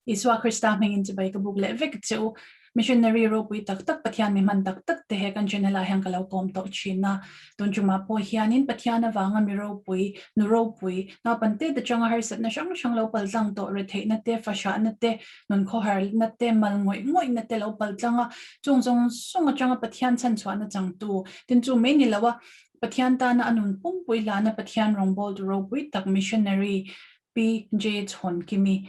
iswa Krista mengin cibai ke buk le vek chu missionary rawh tak Pathian mi man tak te he kan channel hang kalau kom to china don chuma po hianin Pathian awanga mi rawhpui na pante de changa har sat na shang lo pal tlang to re the na te fasha na te non kho har na te mal ngoi na te lo pal tlanga chung songa changa Pathian chan chwa na chang tu tin chu me ni lawa Pathian ta na anun pui la na Pathian rongbol rawhpui tak missionary Pi J Chhawnkimi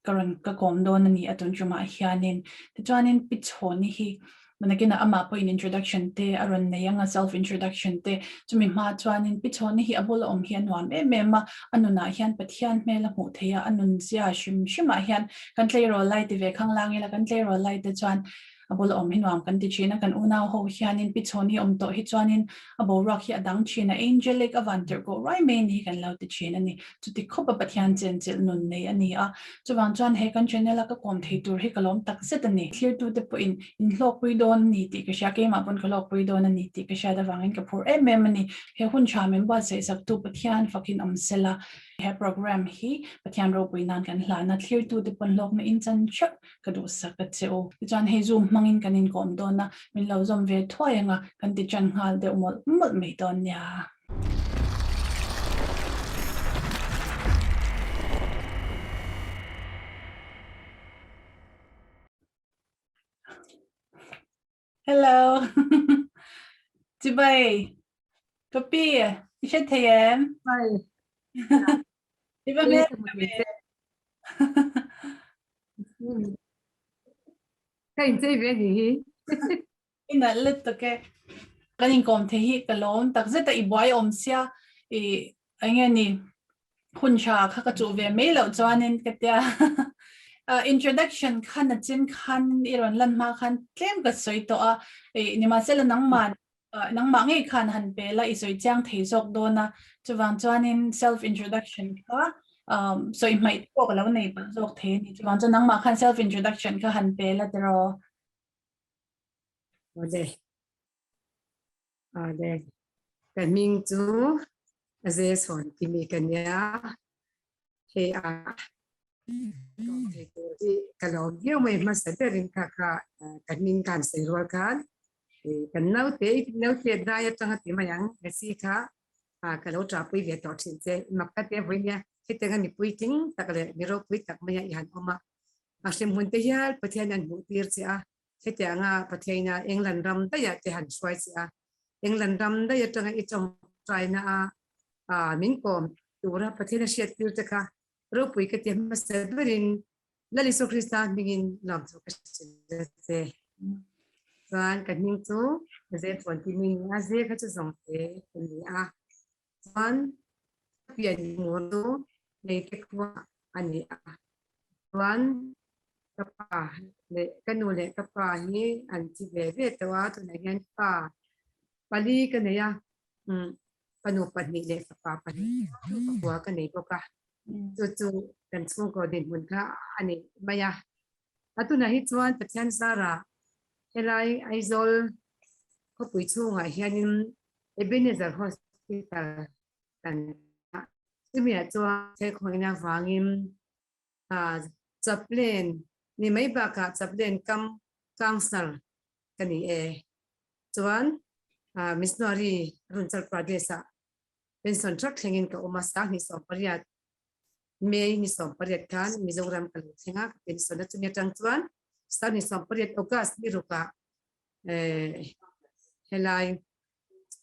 karon ka kom do na ni atun chuma hianin ti chuanin pi Chhawni hi manakina amah po in introduction te aron na yang self introduction te chumi ma chuanin pi Chhawni hi abul om hian nuam ma anuna hian Pathian mela hmuh theia anun zia shima hian kan tleiro lai ti ve khang langela kan tleiro lai te chuan abul om hi nuam kan ti china kan una ho hianin pi Chhawni om to hi chuanin abo rock hi adang china angelic avanter go right main hi kan lau ti china ni chuti khopa Pathian chenchilh nun nei ani a chuwang chuan he kan channel ka kom thei tur hi kalom tak set ani clear to the point in hlawkpui don ni ti ka sha ke ma pon hlawkpui don ani ti ka sha da wangin ka phur ani he hun cha member se sak tu Pathian fakin amsela he program hi Pathian rawhpui nan kan hla na clear to the pon lok na in chan chak ka du sak ka cheu chuan he zoom mangin kan in kom don na min lo zom ve thoyanga kan ti chan ngal de mol mei don ya hello Jibai Kopi ishe thayem Hi. Jibai me Kain chơi về gì? ina lit to ke kanin kom the hi kalom tak zeta I boy om sia I angeni hun sha kha ka chu ve me lo chuanin ka tia introduction khan chin khan iron lan ma khan tlem ka soi to a ni ma sel nang ma ngei khan han pe la I soi chang thei jok do na chuwang chuanin self introduction ka so I might ko ka lo nei pa jok the ni chuwang chu nang ma khan self introduction ka han pe la dro Đây. Đây. Cái mình chú dễ soạn thì mình cần nhớ thì cái đó nhiều mình mà sẽ đến cái mình cần sẽ rồi thì cái nấu thế đại trong cái mà yang cái gì cả cái đó trả quý việc đó chính thế mà cái thế với nhau khi tiếng anh quý tiếng ta cái này rồi quý tak mà yang mà xem hôm nay ya Pathianin hmuh tir chi a heti anga Pathian England ram ta ya te han swai chi a England ram da ya tanga I chong China a min kom tura Pathian shet tir te kha rawhpui ka te ma severin lali so Krista mingin lam so ka se wan ka ning chu ze phon ti min a ze ka chu song te ni a wan pian mo do nei ke kwa ani a wan kapa le kanu le kapa hi an chi ve tawa tu na yan pa pali ka ne ya panu pani le kapa pani wa ka nei boka chu kan chung ko din mun kha ani maya atu na hi chuan Pathian sara elai aizol ko pui chunga hianin Ebenezer Hospital kan simia chuan the khoina wangin chaplain ni mai ba ka chaplain kam council kani chuan missionary Arunachal Pradesh pension truck thengin ka umasa ni so pariat me ni so pariat kan Mizoram ka thenga pension na chumi tang chuan sta ni so pariat August ni ruka helai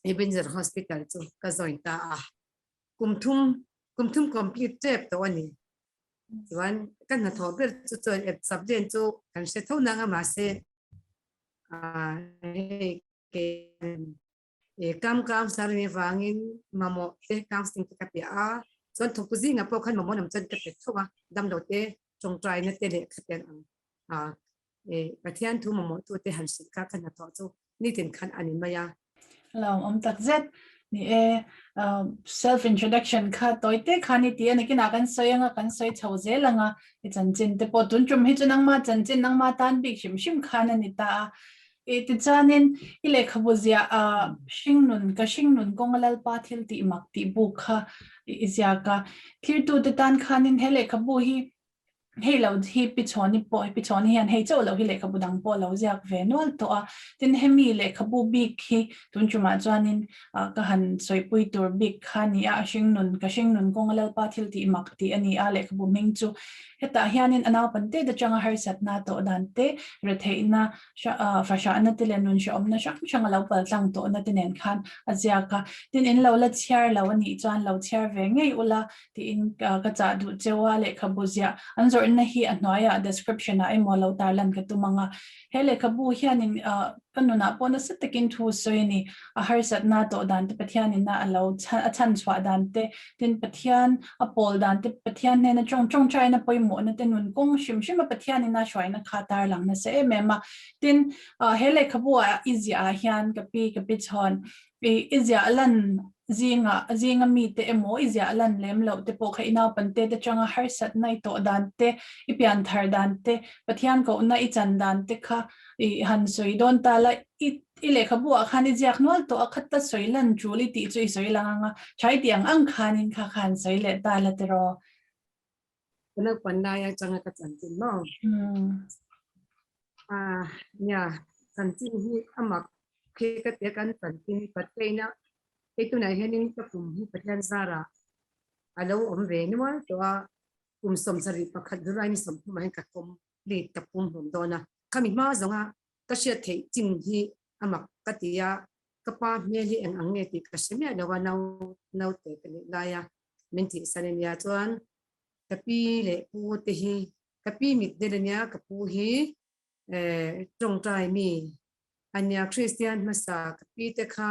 Ebenezer Hospital chu ka jointa kumthum complete tape to ani chuan kan na thober chu chuan chaplain chu kan se thona nga ma se kam sarni wangin mamo te counseling ka pe a chuan thoku zinga po khan mamo nam chan ka pe thowa dam lo te chong trai na te le khaten ang Pathian thu mamo tu te han sit ka kan na tho chu ni tin khan ani maya long tak zet ni self introduction kha toite khani ti ani kina kan soyanga kan soi chhoze langa I chanchin te po tun chum hi chunang ma chanchin nang ma tan bik shim khana ni ta ti chanin I lehkhabu zia Hringnun Kawnga Lalpa thil ti mak ti bu kha izia ka clear to the tan khanin he lehkhabu hi hei lo hi pichoni po pichoni hian hei chaw lo hi lehkhabu dang po lo ziak ve nual to a tin hemi lehkhabu bik hi tunchuma chuanin ka han soipui tur bik khani a Hringnun ka Hringnun Kawnga Lalpa thil ti mak ti ani a lehkhabu ming chu heta hianin anaw pante da changa harsat na to dante retheina fasha na tilen nun sha omna shak changa lo pal tlang to na tinen khan aziaka tin in lo la chiar lo ani chuan lo chiar ve ngei ula ti in ka cha du chewa lehkhabu zia anzor na hi annoya description a emolo tarlan ka tumanga he lehkhabu hianin kanuna pona satakin thu soini a harsat na to dante Pathianin na alo achan chwa dante tin Pathian apol dante Pathian ne na chong chai na poimo na tenun kong shim Pathianin na shwai na khatar lang na se mema tin he lehkhabu a easy a hian kapi chon izia alan zinga mi te emo izia alan lem lo te po kha ina pante te changa harsat nai to dante ipian thar dante Pathian ko na ichan dante kha han soi don tala i lehkhabu a khan iziak nol to akhatta soilan chuli ti chui soilanga chai tiang ang khanin kha khan soile tala tero kana panna ya changa ka chantin mo nya chantin hi amak ke ka te kan chantin patleina itu na hening ka kum hi patlan sara alo om ve ni wa to a kum som sari pakhat durai ni som ma ka kom le tapum hom dona kami ma zonga ka sia the chin hi amak ka tia ka pa me li ang ange ti ka semia lo wa nau te ka ni la ya min ti sanen ya chuan kapi le pu te hi kapi mit de nya ka pu hi trong trai mi anya Christian masa kapi te kha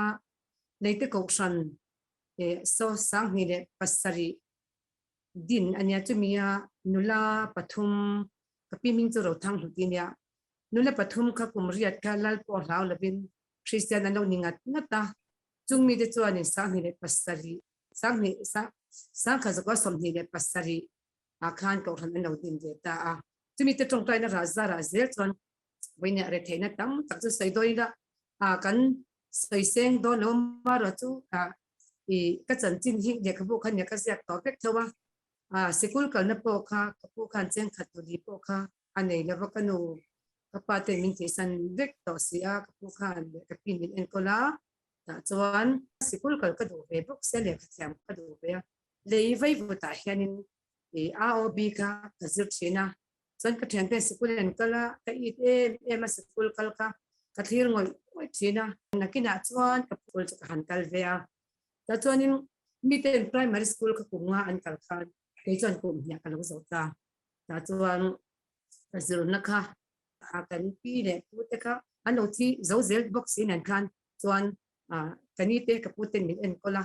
leite ko san so sang ni le pasari din anya chumia nula pathum kapi ming chu ro thang hutinia nula pathum kha kumriat ka lalpo hlaw labin Christian alo ningat ngata chungmi de chuani sang ni le pasari sang ni sa kha zo som ni le pasari akhan ko han no din de ta a chumi te trong tai na razara zel chon wina re theina tam tak chu sei doina kan sei seng do no ma ro chu ka chan chin hi de khabu khan ya ka siak to pek thowa sikul kal na po kha kapu khan chenkhat tu di po kha anei la vakanu kapa te min ti san vek to sia kapu khan ka pin en kola ta chuan sikul kal ka do ve bok se le khyam ka do ve le vai vu ta hianin aob ka zir china chan ka thang te sikul en kala ka it em sikul kal ka thlir ngoi china nakina chuan ka pul cha han kal ve a ta chuanin miten primary school ka Kawnga an kal khan ke chuan kum nya ka lo zo ta chuan ka zir na kha kan pi le pu te kha ano thi zo zel box in an khan chuan kani te ka puten min en kola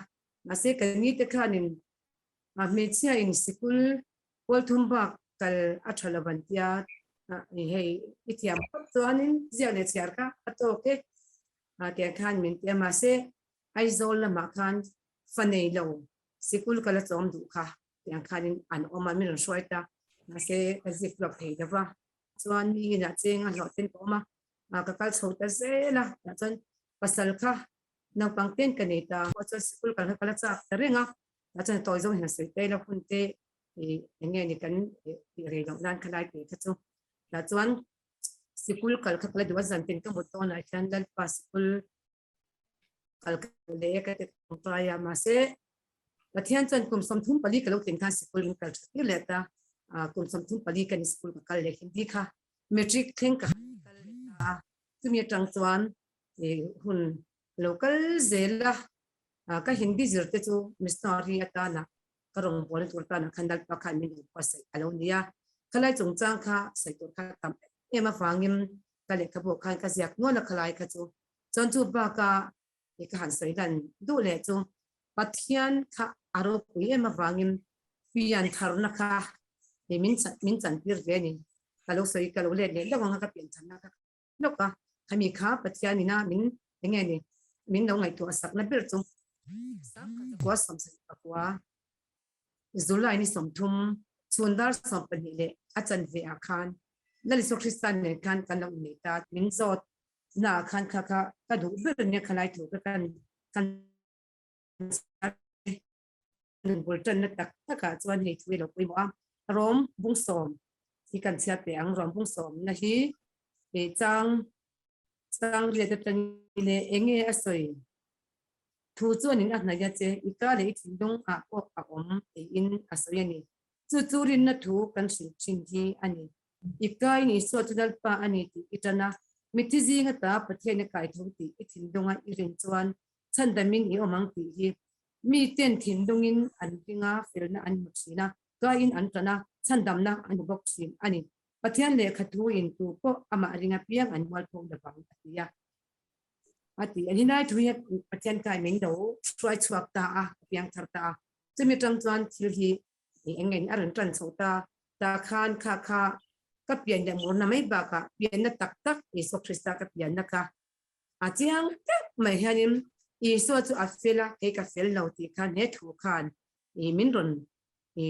na se kani te khanin me chia in sikul pol thumba kal athalabantia hei itiam chuanin zia le chiar ka ato ke te khan min te ma se aizol la ma khan fanei lo sikul kala chom du kha te khanin an oma min roita na se azif lok thei dawa chuan ni na chenga lo ten ko ma ka kal chhota zela na chuan pasal kha na pangten kaneta chu sikul kala cha tarenga na chuan toy zo hina se te lo hunte nge ni kan re lo nan khalai te chu na chuan sikul kal khala diwa zantin ka boton a chan lalpa sikul kal le ka te traya ma se Pathian chan kum som thum pali kalo tin kha sikul kal thi leta kum som thum pali kan sikul kal le hindi kha metric thing ka kal leta tumi tang chuan hun local zela ka hindi zirte chu missionary atana karong bol turta na khandal pa khan min pasai alonia khalai chung chang kha sai tur kha tam ema fangim kale khabu khan ka ziak no na khalai kha chu chon chu ba ka han sai dan du le chu Pathian kha aro pui ema fangim pian thar na kha min chan pir ve ni kalo sai kalo le le lawanga ka pian chan na ka loka khami kha Pathianina min nge ni min no ngai tu asak na bir chu sak ka kwa som sai kwa zulai ni som thum chundar som pani le achan ve akhan nali so Christian ne khan kan lo ni ta min zot na khan kha ka du bir ne khalai tu ka kan bul tan na tak taka chuan hei thui lo pui mo rom bung som hi kan siate ang rompung som na hi e chang le te tang le enge asoi thu chuan in a hna ya che ika le thindung a ok a om e in asoi ani chu rin na thu kan sin hi ani ikai ni so tudal pa ani ti itana mitizi nga ta pathian na kai thu ti thindunga irin chuan chandamin i omang ti hi mi ten thindungin an tinga felna an muchina ka in antana chandamna an boxin ani pathian le khathu in tu ko ama ringa piang an wal thong da bang atia ati ani nai thu ya pathian kai meng do try chuak ta a piang thar ta chemi tang chuan thil hi engeng aran tran chota ta khan kha kha ka pian da mor na mai ba ka pian na tak tak iso krista ka pian na ka achiang tak mai hanim iso chu afela ke ka fel lo ti khan ne thu khan I min ron I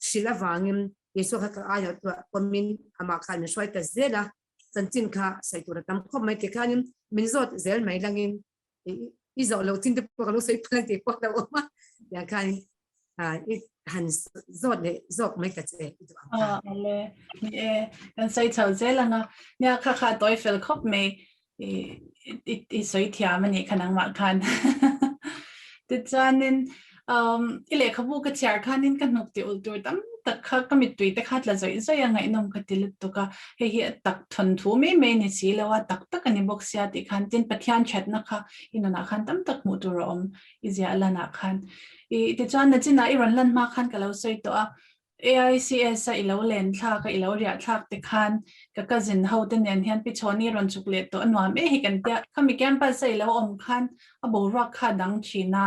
sila wangim iso ka ka ayo tu komin ama khan shwai ta zela chanchin kha sai tu tam khom mai ke khanim min zot zel mai langin izo lo tin de po lo sai plan te po da ma ya khan han zot le zok mai ka che ale kan sai chau zela nga nya kha kha toy fel khop me I soi thia mani khanang ma khan ti chanin lehkhabu ka char khanin kan nok ti ul tur tam tak kha kamit tui te khat la zoi zoi anga inom ka til tu ka he tak thon thu me ni si lawa tak tak ani box ya ti khan tin pathian chat na kha inona khan tam tak mu tur om izia ala na khan ti chan na china iron lan ma khan ka lo soi to a AICS sa ilaw len thla ka ilaw ria thak te khan ka cousin ho ten nen hian pi chhoni ron chuklet to anwam e hi kan tia khami campus sa ilaw om khan abo rak kha dang china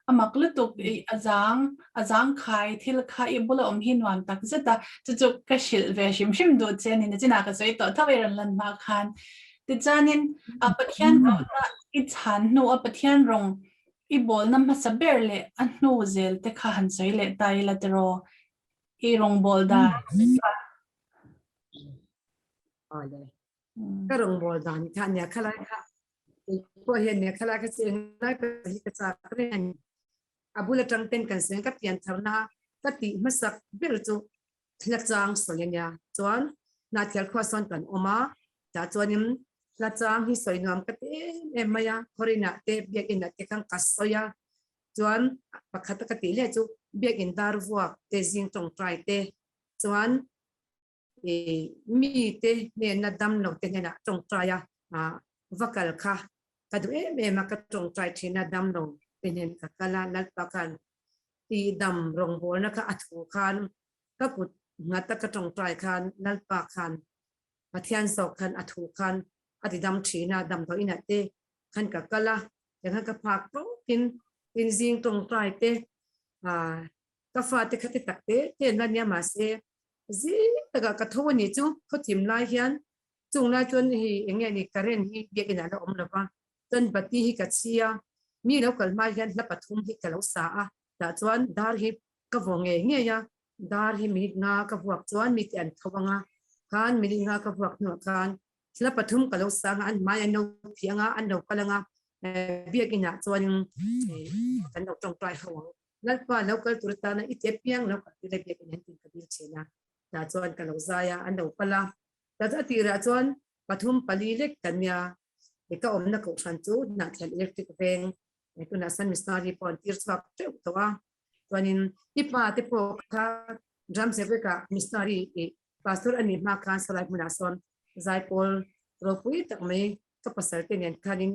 amak lutuk azang khai thil kha I bula om hinwan tak zeta chu ka shil ve shim do chen ni china ka soi to thawai ran lan ma khan ti chanin a pathian ro na I chan no a pathian rong I bol nam ha saber le an no zel te kha han soi le tai la tero rong bol da ole ka rong bol dan khan ya khala kha ko hian ne khala ka chen na ka hi ka cha kren abula tang ten kan sen ka pian tharna ka ti masak ber chu thlak chang soyanya chuan na thial khwa son kan oma ta chuanim la chang hi soinam ka te emaya horina te biak in te kang kasoya chuan pakhat ka ti le chu biak in dar vuak te jing tong trai te chuan mi te ne na dam no te na tong traya vakal kha ka du ma ka tong trai thina dam no te nen ka kala lalpa kan ti dam rong bol na ka athu khan ka put ngata ka tong trai khan lalpa khan pathian sok khan athu khan ati dam thina dam do ina te khan ka kala yang ka phak pro tin jing tong trai te ka fa te khate takte te na nya ma se zi taka ka thoni chu khotim lai hian chung lai chon hi enge ni karen hi be ina la om la pa ton bati hi ka chia mi lo kal mai hian la pathum hi ka lo sa a ta chuan dar hi ka wonge nge ya dar hi mi nga ka buak chuan mi te an thawanga khan mi nga ka buak no khan la pathum ka lo sa nga an mai an no thianga an no kalanga be ina chuan kan no tong trai hawang lalpa local turtana itepiang local le be ina tin ka bil chena ta chuan ka lo zaya an no pala ta atira chuan pathum pali lek kanya ka omna ko than chu na thal electric veng tu na san missionary pon tir swap towa chuanin ipa te po kha drum sebe ka missionary pastor ani ma khan salai muna son zaipol ropui tak me ka pasal te nen khanin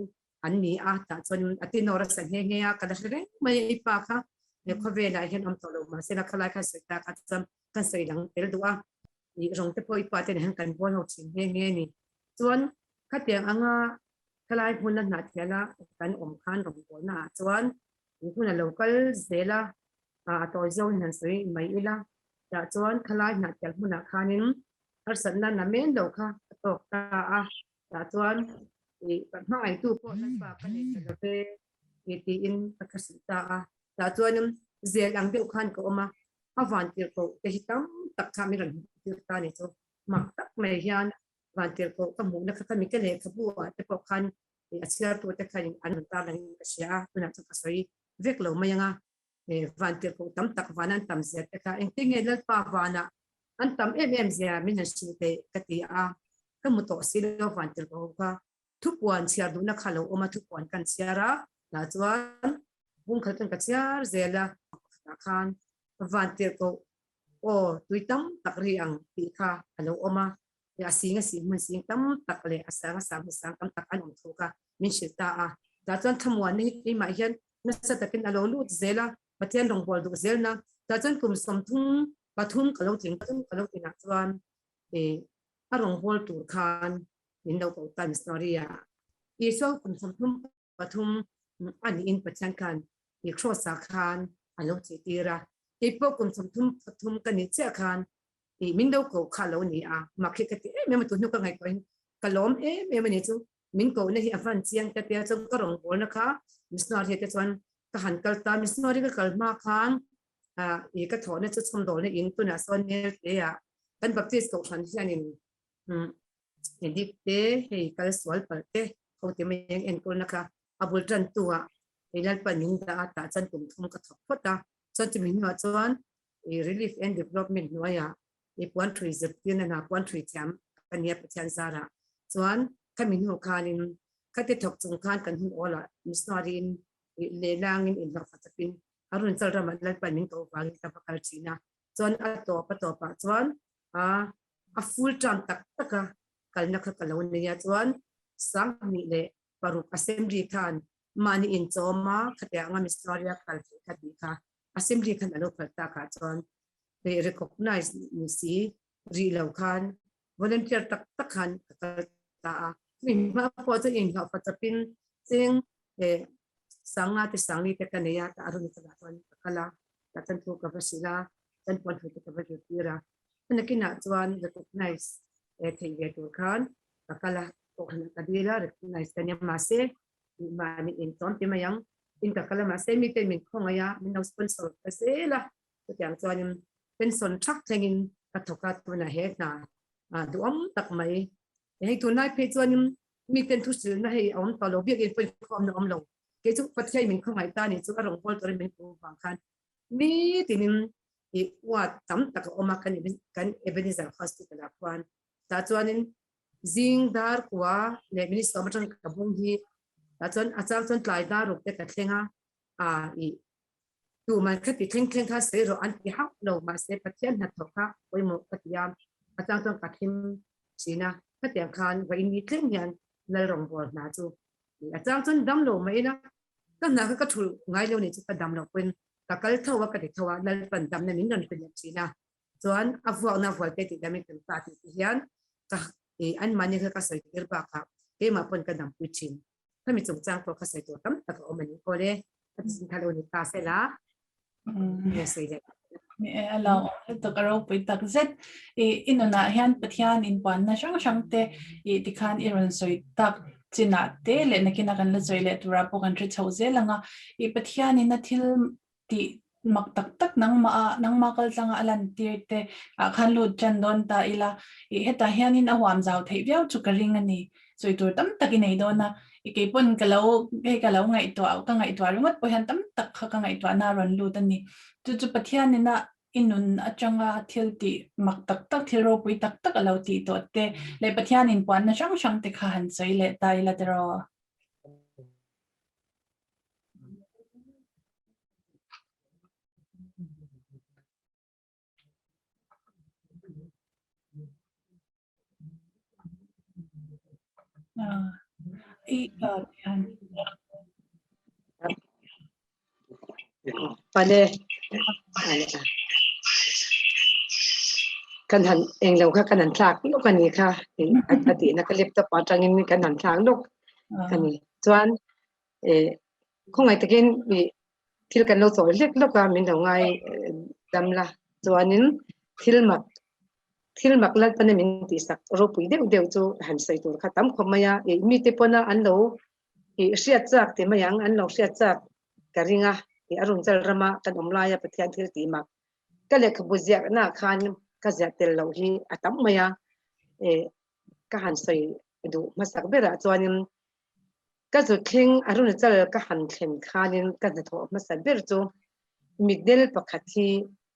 an ni a ta chuanin atinora san he nge ya ka da reng mai ipa kha ne khove la hen am tolo ma se la khala kha se ta ka cham kan sei lang tel duwa ni rong te po ipa te han kan bol ho chin nge ni chuan khatiang anga khalai hunna na thiala kan om khan rong bol na chuan huna local zela toy zone han sei mai ila ta chuan khalai na thial huna khanin har sanna na men lo kha to ta a ta chuan kan mai tu po nan pa kan ni ta pe ti in pakasita a ta chuan zel ang deuh khan ko oma avan tir ko te hitam tak kha mi ran tir ta ni chu mak tak mai hian van tir ko ka mu na kha mi ka le khabu te po khan achar to te khan an ta lang sia tuna chu ka soi vek lo mayanga van tir ko tam tak vanan tam zet te ka engting e lal pa wana an tam em zia min han si te katia ka mu to si lo van tir ko ka thupuan siar du na khalo oma thupuan kan siara la chuan bung khal kan ka siar zela khan van tir ko o tuitam takri ang pi kha alo oma ya singa si mun sing tam takle asanga sam sang tam tak an thu ka min shita a ta chuan thamwan ni ma hian na sa takin alo lut zela Pathian rong bol du zelna ta chuan kum som thum pathum kalo ting pathum kalo tina chuan arong bol tur khan min lo ko tan storia iso kum som thum pathum ani in Pathian khan i crossa khan alo che tira ipo kum som thum pathum kan ni che khan i min lo ko khalo ni a makhe ka ti me ma tu nu ka ngai ko kalom me ma ni chu min ko na hi avan chiang ka tia chu ka rong bol na kha missionary te chuan ka han kal ta missionary ka kalma khan e ka thone chu chum dol ne in tu na son ne te ya kan baptist ko than hianin edik te hei kal swal par te ko te me en ko na kha abul tran tua e lalpa ning da ta chan tum thum ka thok phota chan ti min wa chuan e relief and development no ya e puan three zep tin na puan three cham kan ya Pathian zara chuan kamin ho khanin khate thok chung khan kan hun ola missionary le langin in ba fatapin arun chal rama lalpa ning ko wang ta pakal china chuan a to pa chuan a full tram tak taka kalna kha kalon ne ya chuan sang ni le paruk assembly khan mani in choma khatia nga missionary kal khati kha assembly khan alo khalta ka chuan they recognize ni si ri lo khan volunteer tak khan ta min ma po cha in ha patapin sing sanga te sangi te kaneya ta arun ta chuan kala ta tan thu ka basila tan pon thu ka ba tira nakina chuan recognize thei ve tur khan kala ko khana kadira recognize kanya mase mani in ton te mayang in ka kala mase mi te min khonga ya min no sponsor ka sela to tyang chuan pension thak thengin ka thoka tu na he na duam tak mai hei tu nai pe chuan mi ten thu sil na hei om ta lo bi in pe khom na om lo ke chu Pathian min khongai ta ni chu arong bol tor min ko bang khan mi tinin i wa tam tak oma kan Ebenezer Hospital kwan ta chuanin zing dar kwa le minister matang kabung hi ta chuan achang chuan tlai dar ruk te ka thlenga i tu man khati thleng kha se ro an ti ha lo ma se Pathian na thoka poimo Pathian achang chuan kathim china khatiang khan wa in mi thleng hian lal rong bol na chu achang chuan dam lo mai na kan na ka thul ngai lo ni chu ka dam lo pen ka kal thawa ka thawa lal pan dam na min non pen china chuan afwa na vol te ti dam kan ta ti hian ka an mani ka sai tir ba ka ke ma pon ka dam pu chin kami chung chang ko ka sai to tam ta ko mani ko le ta sin thalo ni ta se la ne sai de alo to karo pui tak zet inona hian Pathian inpuanna sang te tikhan iron soi tak china te le nakina kan la choi le tura po kan thri chhoze langa Pathian in a thil ti mak tak nang ma kal changa alan tir te khan lu chan don ta ila heta hian in awam zau thei viau chu ka ring ani choi tur tam takinei dona ke pon kalau ngai to ka ngai to rungot po han tam tak kha ka ngai to na ron lu tani chu Pathian ina inun achanga thil ti mak tak thil ro pui tak alo ti to te le Pathian in puan na sang te kha han chei le ta ila te ro pale kan han eng lo kha kan han thak lo kan ni kha ati na ka laptop atangin ni kan han thak lo kan ni chuan khongai takin bi thil kan lo choi lek lo ka min lo ngai damla chuanin thil mak lal pan min ti sak ro pui deu chu han sai tur kha tam khomaya mi te pona an lo riat chak te mayang an lo riat chak karinga arun chal rama kan omlaya Pathian thil ti mak ka lehkhabu ziak na khan ka ziahte lo hi atam maya ka han sai du masak bera chuanin ka zu thing arun chal ka han thlen khanin ka tho masak ber chu midel pakhat hi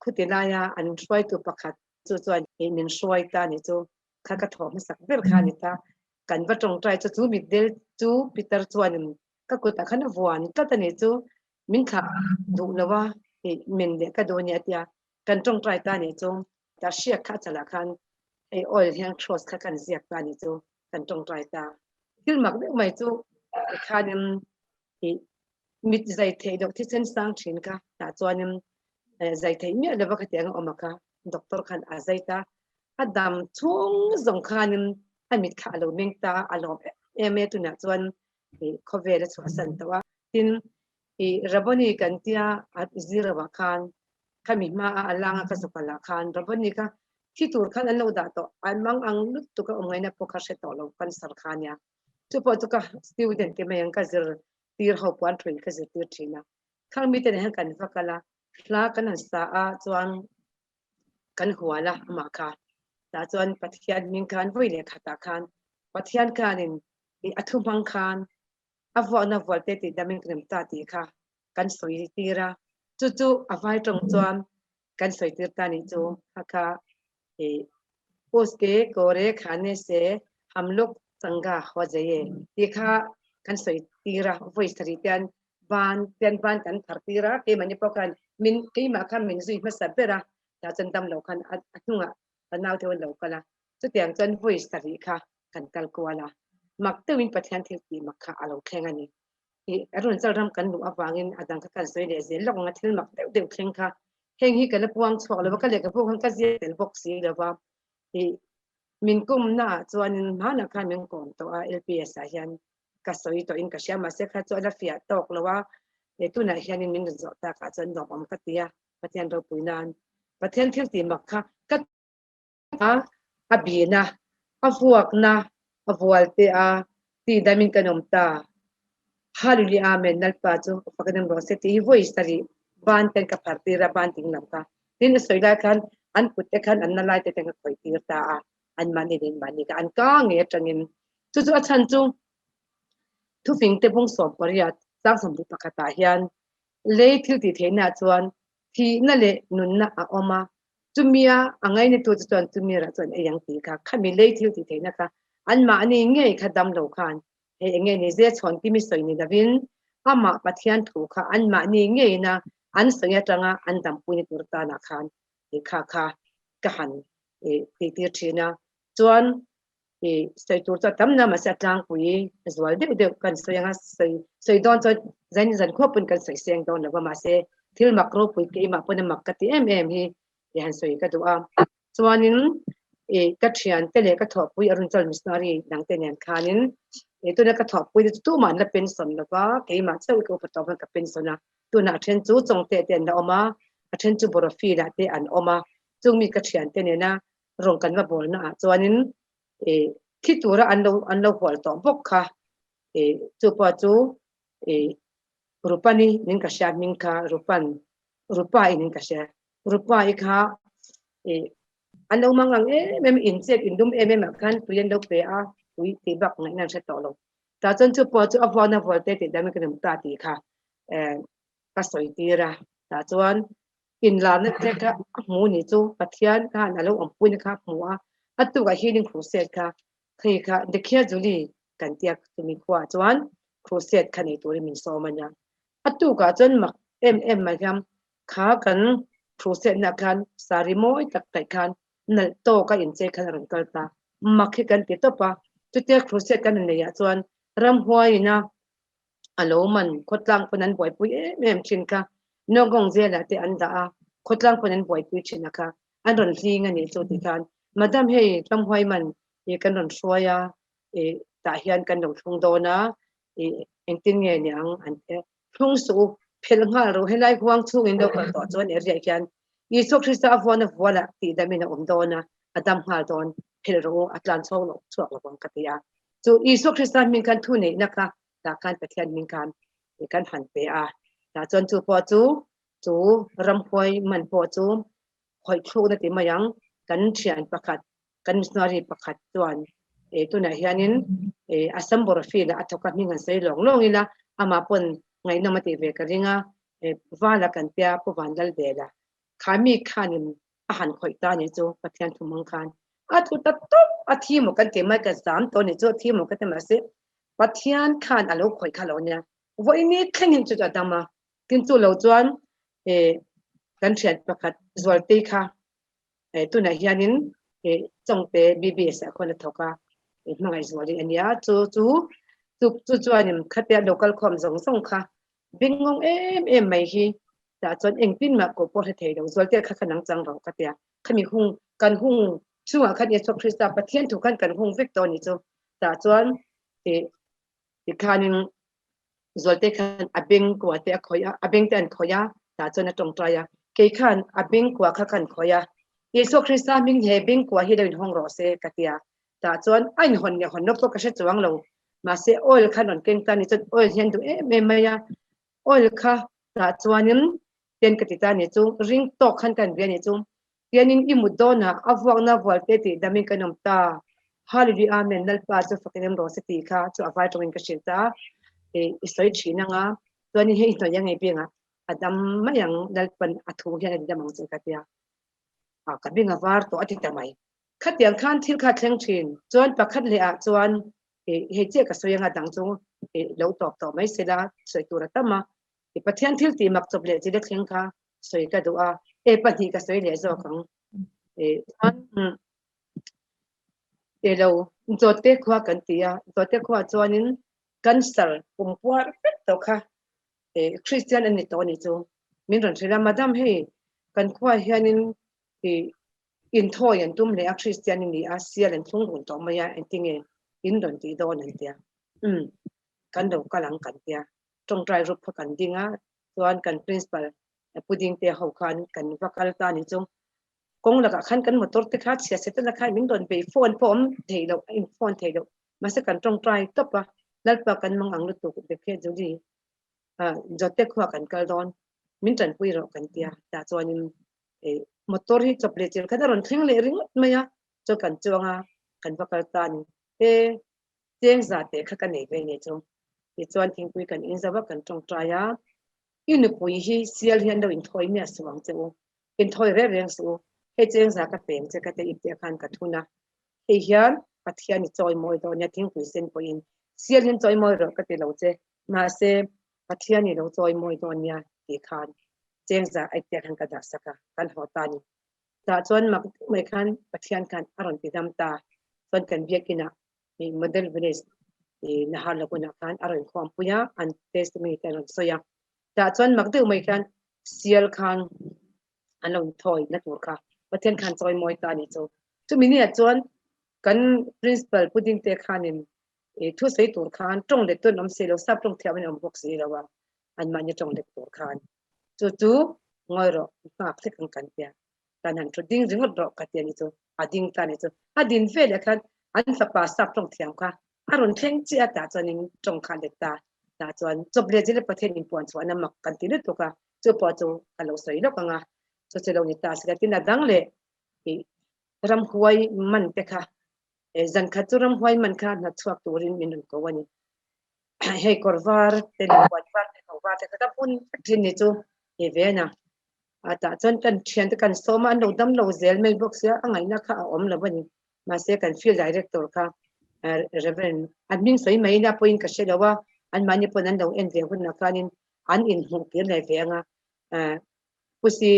khutilaya an try to pakhat จู่จวนมินช่วยตานี่จู่ข้ากระถมสักเดือนข้านี่ตากันว่าตรงใจจู่มิดเดลจู่ปีเตอร์จวนก็กูตาขันวัวนี่ก็ตานี่จู่มินขาดูแล้วว่ามินเด็กก็โดนเนี่ยเดียกันตรงใจตานี่จู่ตาเชียข้าจะละคันออยล์แห่งทรอสข้ากันเสียตานี่จู่กันตรงใจตาที่หมักได้ไหมจู่ข้านี่มิดใจเทดอกที่เส้นสร้างชิ้นค่ะแต่จวนใจเทมีอะไรบ้างก็เตียงออกมาค่ะด็อกเตอร์คันอาใจตาอดัมช่วงสงครามให้มิดขาเราเมงตาอารมณ์เมตุนะจวนเขาเวรสวสันตัวทินระบบนี้กันที่อาจิระวักันขมิมาอัลลังก็สุขละกันระบบนี้ก็ที่ตัวขันอันเราด่าตัวอันมังอังลุตุกอมไงนะพวกเขาเสตเรากันสารคานเนี่ยทุกคนตุกสตูเดนที่ไม่ยังก็จะตีร์เขาปวนทรีก็จะตีร์ทีนะข้างมีแต่เนี่ยกันฟักละลากันหันสาจวนกันหัวละมาค่ะแต่จวนปัทยานมิงกันวิ่งเลยขัดกันปัทยานกันนี่อัฐุมังกันอวานอวเตติดามิงกรมตาตีค่ะกันสวยตีระจู่ๆอวัยตรงจวนกันสวยตีร์ตานี่จู่ค่ะउसके कोरे खाने से हम लोग चंगा हो जाए देखा kan soi tira voice tarian ban kan thartira ke mani pokan min ke ma khan min zui ma sabera ta chan dam lo khan atunga anau te lo kala chu tiang chan voice tari kha kan kal kwala mak te win pathian thil ti makha alo thleng ani arun chal ram kan lu awangin adang ka kan soi le ze lok nga thil mak te thleng kha heng hi kan puang chok lo ka le ka phu kan ka je tel box si lo wa min kum na chuan ma na khan min kom to a lps a hian kasoi to in kasya masek ha cho la fia tok lawa tu na hianin min zo ta ka chan dom am ka tia pathian ro puinan pathian thil ti makha ka a bina a fuak na a vualte a ti damin kanom ta haluli amen nalpa chu pakanam ro se ti voice tari ban ten ka partira ban ting lam ka tin soila khan an putte khan an nalai te teng khoi tir ta an mani din mani ka an ka nge tangin chu chu a chan chuทุกสิ่งเต็มวงสอบปริยัติสร้างสมดุลปกติเฮียนเลี้ยที่ติดเห็นอาจวนที่นั่นแหละนุนน่ะออกมาจุมีอ่ะไงในตัวจวนจุมีระจวนอย่างตีค่ะข้ามีเลี้ยที่ติดเห็นนะคะอันมาอันนี้ไงขัดดำโลกันไอ้ไงนี่เจ้าชนที่มีสวยนี่ดาวินอามาปฏิญาณถูกค่ะอันมาอันนี้ไงนะอันสวยจังอันดำปุยตัวตาหนักขันไอ้ค่ะกหันติดเทียนะจวนสวยตัวจะทำน้ำมาเสตางปุยสวยเด็กกันสวยงาสวยดอนจะจันควบเป็นกันสวยเสียงดอนแล้วว่ามาเสที่มักรูปุยกี่มาเป็นมักกติฮียันสวยก็ตัวส่วนนี้กัจฉันเตเลก็ถอดปุยอรุณจันทร์มิสนารีดังเตนียนขานินตัวนี้ก็ถอดปุยตัวมันละเป็นสนแล้วว่ากี่มาเจ้าก็ประตอบกับเป็นสนนะตัวน่ะเช่นจู่จงเตเตียนออกมาเช่นจู่บรฟีละเตอันออกมาจงมีกัจฉันเตนียนะรวมกันว่าบอลนะส่วนนี้คิดตัวละอันเราหัวต่อบกค่ะจู่พอจู่รูปนี้นิ่งกระชากมิ่งค่ะรูปนิ่งกระชากรูปอีกค่ะอันเรามังงังไม่อินเจ็บอินดุมไม่มากันตัวยันเราเปย์วิธีบักไงนั่นใช่ต่อลงแต่จนจู่พอจู่อวานอวเตติดได้ไม่กันมุตาตีค่ะก็สวยตีระแต่จวนอินลานนั่นแค่ค่ะหมูนี่จู่ปัทยานค่ะนั่นเราอมปุ้ยนะคะหมูอัตุกับฮีลิงครูเซตค่ะคือค่ะเด็กเขียจุลีกันเตียกจะมีขวาจวนครูเซตคันนี้ตัวนี้มีโซมันยังอัตุกับจนมักมาคำขากันครูเซตนักกันสาริโมยตักไก่กันนั่นโตก็อินเจคันรังกัลตามักกันติดต่อปะจุดเตียครูเซตกันนี่ยจวนรำหัวยินะอารมณ์มันขดลังคนนั้นบ่อยปุยแม่ชินค่ะน้องกงเจละที่อันดาขดลังคนนั้นบ่อยปุยชินนะคะอันรอนซีงันนี่จุดที่กันมาดามให้รำหัวมันกันรอนช่วยตาเฮียนกันดงทงโดนะเองติงเงี้ยเนี่ยอันทุ่งสูเพลงหาเราให้ไล่ควงทุ่งอินโดกันต่อจนเรียกกันยิสุคริสต์ฟอนฟวละตีดามินะโดนะอดัมฮาดอนเพลโรอัตแลนโซโลช่วงระวังกติยาจูยิสุคริสต์มีกันทุนนี่นะคะตาการปฏิญาณมีกันหันเปียตาจนจูพอจูรำหวยมันพอจูหอยชูนั่นติมายังกันเชียนประคัดกันมิสนารีประคัดจวนตัวไหนเฮียนินอาสัมบรฟีละอัตกับมีเงินใส่หลงอีละอามาปนไงนมาติเวกริงะว่าละกันเปียผู้วันดัลเดละขามีขานิม อาหารข่อยตานี่จูปะเทียนทุมังคานอาทุตตบอาทีหมกันเกมากัน3ตัวนี่จูทีหมกันมาสิปะเทียนคานอโลข่อยคาโลเนี่ยวันนี้แข่งจุดดามากินจูเราจวนกันเชียนประคัดจวลตีค่ะตัวไหนยานินจงเปบีบีสคนละทอกะมังไอจวลอันนี้จูจวนนี่คัดเดีย local com ส่งค่ะบิงงงไม่ฮีแต่จนเองปิ้นมากบประเทศเราจวลเตียขัดขนังจังเราคัดเดียขมีหุ่งกันหุ่งช่วงคัดเดียชกคริสต์ปะเทียนถูกกันหุ่งวิกตอนี่จูแต่จวนคานินจวลเตียกันอบิงกว่าเตียขอยอบิงเตียนขอยแต่จนตรงใจเกี่ยขันอบิงกว่าขันขอยเยซูคริสต์มิงเฮบิงกว่าที่เดินห้องรอเซกัตยาแต่จวนไอ้หนเนี่ยหนนกก็เช็ดจวงเรามาเซออยล์ขนนเก่งตานี่จนออยล์เห็นดูไม่ยาออยล์ค่ะแต่จวนนี้เตียนกติตานี่จุงริงตอกขันกันเบียนี่จุงเตียนินอิมุดโดนะอฟวังนาวัลเตติดามิงกันนมตาฮาลิดีอาเมนนัลปาจุฟักเนมโรสติค่ะจุอภัยตรงกันเชิญตาอิสราเอลชีนังตัวนี้ให้ตัวยังไงเพียงอดัมไม่ยังนัลปันอัฐุยังไงจะมังจุกัตยากับบิงอวาร์ตัวอธิตามายขัดยังขันที่ขัดเชิงชินจวนประคัดเลยจวนเฮเจกับสวยงาดังจงเราต่อไม่เสร็จละสวยตัวตั้มมาปะเทียนที่ตีมักจบเลยจีเล็กเชิงค่ะสวยก็ดูปะทีก็สวยเลยจงของเราจดเตะขวากันตีจดเตะขวาจวนนี้กันสร์ปุ่มปัวเป็ดตัวค่ะคริสเตียนอันนี้ตัวนี้จงมินรันเชลามาดามให้กันขวาเฮียนินอินทอยันตุ้มเลยคริสเตียนนี่อาเซียนทุ่งหุ่นต่อมาอย่างอันที่เงี้ยอินโดนีเซียโดนอันเดียกันดูกำลังกันเดียตรงใจรูปกันดิ้งส่วนกัน principal พูดดิ้งเตียเขากันวัคลตานี่จงกงหลักขันกันหมดตัวที่ขาดเสียเสร็จแล้วค่ะมินโดนไปโฟนผมเทโลอินโฟนเทโลมาสักกันตรงใจตบแล้วปะกันมังอังลุตุเด็กแค่จุดีจดเตะขวากันกระดอนมินจันปุยรอกันเดียแต่ส่วนนี้motor hi chople chel kada ron thing le ring maya cho kan chonga kan pakaltan cheng zate kha kan nei ve ne chong ti chuan thing pui kan in zawa kan tong traya in pui hi sial hian do in thoi me aswang cheu in thoi re reng su he cheng za ka peng che ka te ipte khan ka thuna he hian pathian ni choi moi do nya thing pui sen poin sial hian choi moi ro ka te lo che ma se pathian ni lo choi moi do nya ti khanเจงจะไอเดียกันกระดักสักกันหัวตานี่แต่ส่วนมักไม่คันปะเทียนกันอารมณ์ติดตาส่วนกันเบียกินะมีโมเดลเวเนสนะฮะแล้วก็นักการอารมณ์ความปุยอันเทสต์มีแต่ลงสยามแต่ส่วนมักดูไม่คันเซียลคันอันลงถอยนักหัวค่ะปะเทียนคันซอยมวยตานี่โจจุมีเนี่ยส่วนกัน principal พูดดิ้งเตะคันนี่ทุกสิ่งตัวคันตรงเด็ดตัวน้ำเสียเราซับตรงเทียบในองค์พวกสีเราว่าอันมันจะตรงเด็ดตัวคันจู่ๆงอยรอมาเพื่อกันเตียตอนนั้นจุดดิ้งริงรอกันเตียนี่จู่ดิ้งตานี่จู่ดิ้งเฟลกันอันสับปะสับตรงเทียมค่ะอารมณ์เท่งเจียตาจวนนี้ตรงคันเด็ดตาจวนจบเลยจีเลยประเทศอินปวนส่วนนั้นมักกันตีนึกตัวค่ะจู่พอจู่กันเราใส่แล้วกันอ่ะจู่เจ้านี่ตาสิกันตีน่าดังเลยรำหวยมันเตะค่ะจันขัดจู่รำหวยมันค่ะนัดชัวตัวรินมินก็วันนี้ให้กอร์วาร์เตลิวันวาร์เตลิวาร์เตก็ปุ่นทินนี่จู่เอเวน่ะแต่จนกันเชียนกันโซมันเราดำเราเซลไม่บอกเสียอังไงนะคะอมแล้ววันนี้มาเสียกันฟิลด์ดีเรคเตอร์ค่ะเรเวนอันมินสวยไหมนะพูดกันเสียแล้วว่าอันมันนี่พอนั้นเราเอ็นเดียคนนักการนี้อันอินหุ่นเกี่ยวกับเรื่องผู้ซี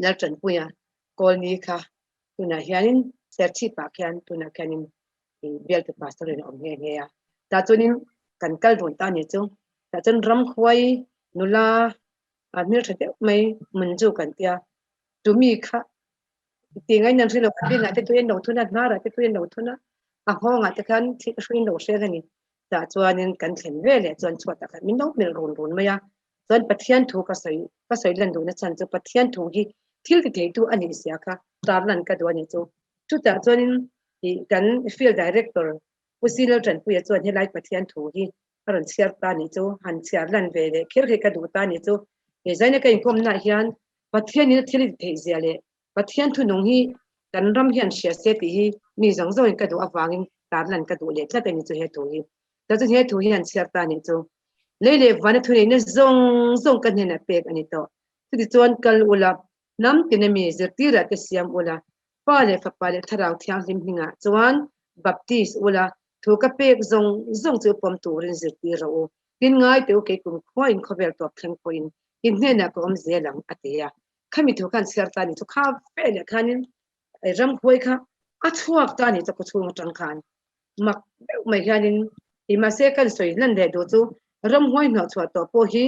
นักจันพูดกอลนี้ค่ะตัวนั้นเฮียนินเซอร์ชีปากเฮียนตัวนั้นแค่นี้เบลต์พาสเตอร์ในองค์เฮียแต่ตัวนี้กันกัลโดนตาเนี่ยจู่แต่จนรำควายนุลาอันนี้เราจะไม่มันจู่กันเตียดูมีค่ะตีง่ายนั่นสิเราคันดิ้งอาจจะตัวเองโดนทุนนั่นน่ารักตัวเองโดนทุนนะห้องอาจจะคันที่ช่วยโดนเชื่อกันนี่แต่ส่วนนี้กันเห็นเวลส่วนชวดแต่กันไม่ต้องมีรุนไหมอ่ะส่วนปะเทียนถูกก็ใส่เล่นดูนะฉันจะปะเทียนถูกที่ที่เกิดตัวอันนี้เสียค่ะตามนั้นก็ดูนี่จู่ชุดแต่ส่วนนี้กันฟิลด์ดีเรคเตอร์ผู้ซีเราจันผู้ยส่วนที่ไล่ปะเทียนถูกอารมณ์เชียร์ตานี่จู่หันเชียร์ลันเวเลยคิดให้กระดูตานี่จู่ใจเนี่ยก็ยังคงน่าเฮียนปัทยานี่ที่เราเทียเสียเลยปัทยานทุนงฮีกันรำเฮียนเชียร์เสียตีมีสองส่วนกระดูกวางตาลันกระดูเลยถ้าเป็นนี่จู่เหตุฮีแต่จู่เหตุฮีอันเชียร์ตานี่จู่เลยวันทุนนี่ส่งกันเนี่ยเป็กอันนี้ต่อที่ส่วนกันอุลา nam kinami zirtira te siam ula pale fa pale tharau thiang lim hinga chuan Baptist ula thuka pek zong chu pom turin zirtira o tin ngai te ke kum khoin khovel top thang point in hena ko om zelang atia khami thukan serta ni thu kha pele khanin ram khoi kha athuak ta ni to ko chung tang khan mak mai khanin ima se kan soi nan de do chu ram hoi na chwa to po hi